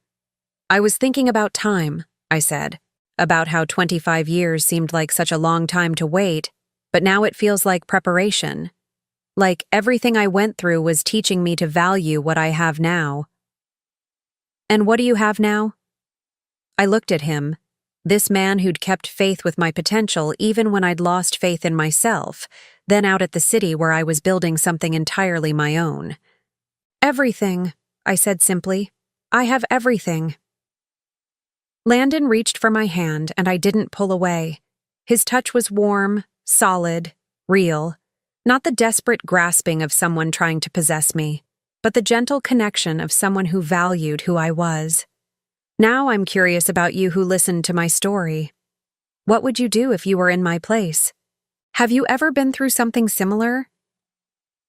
[SPEAKER 1] "I was thinking about time," I said, "about how 25 years seemed like such a long time to wait, but now it feels like preparation. Like everything I went through was teaching me to value what I have now." "And what do you have now?" I looked at him, this man who'd kept faith with my potential even when I'd lost faith in myself, then out at the city where I was building something entirely my own. "Everything," I said simply. "I have everything." Landon reached for my hand, and I didn't pull away. His touch was warm, solid, real, not the desperate grasping of someone trying to possess me, but the gentle connection of someone who valued who I was. Now I'm curious about you who listened to my story. What would you do if you were in my place? Have you ever been through something similar?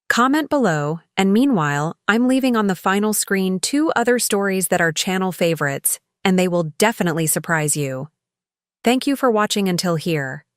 [SPEAKER 1] Comment below, and meanwhile, I'm leaving on the final screen 2 other stories that are channel favorites, and they will definitely surprise you. Thank you for watching until here.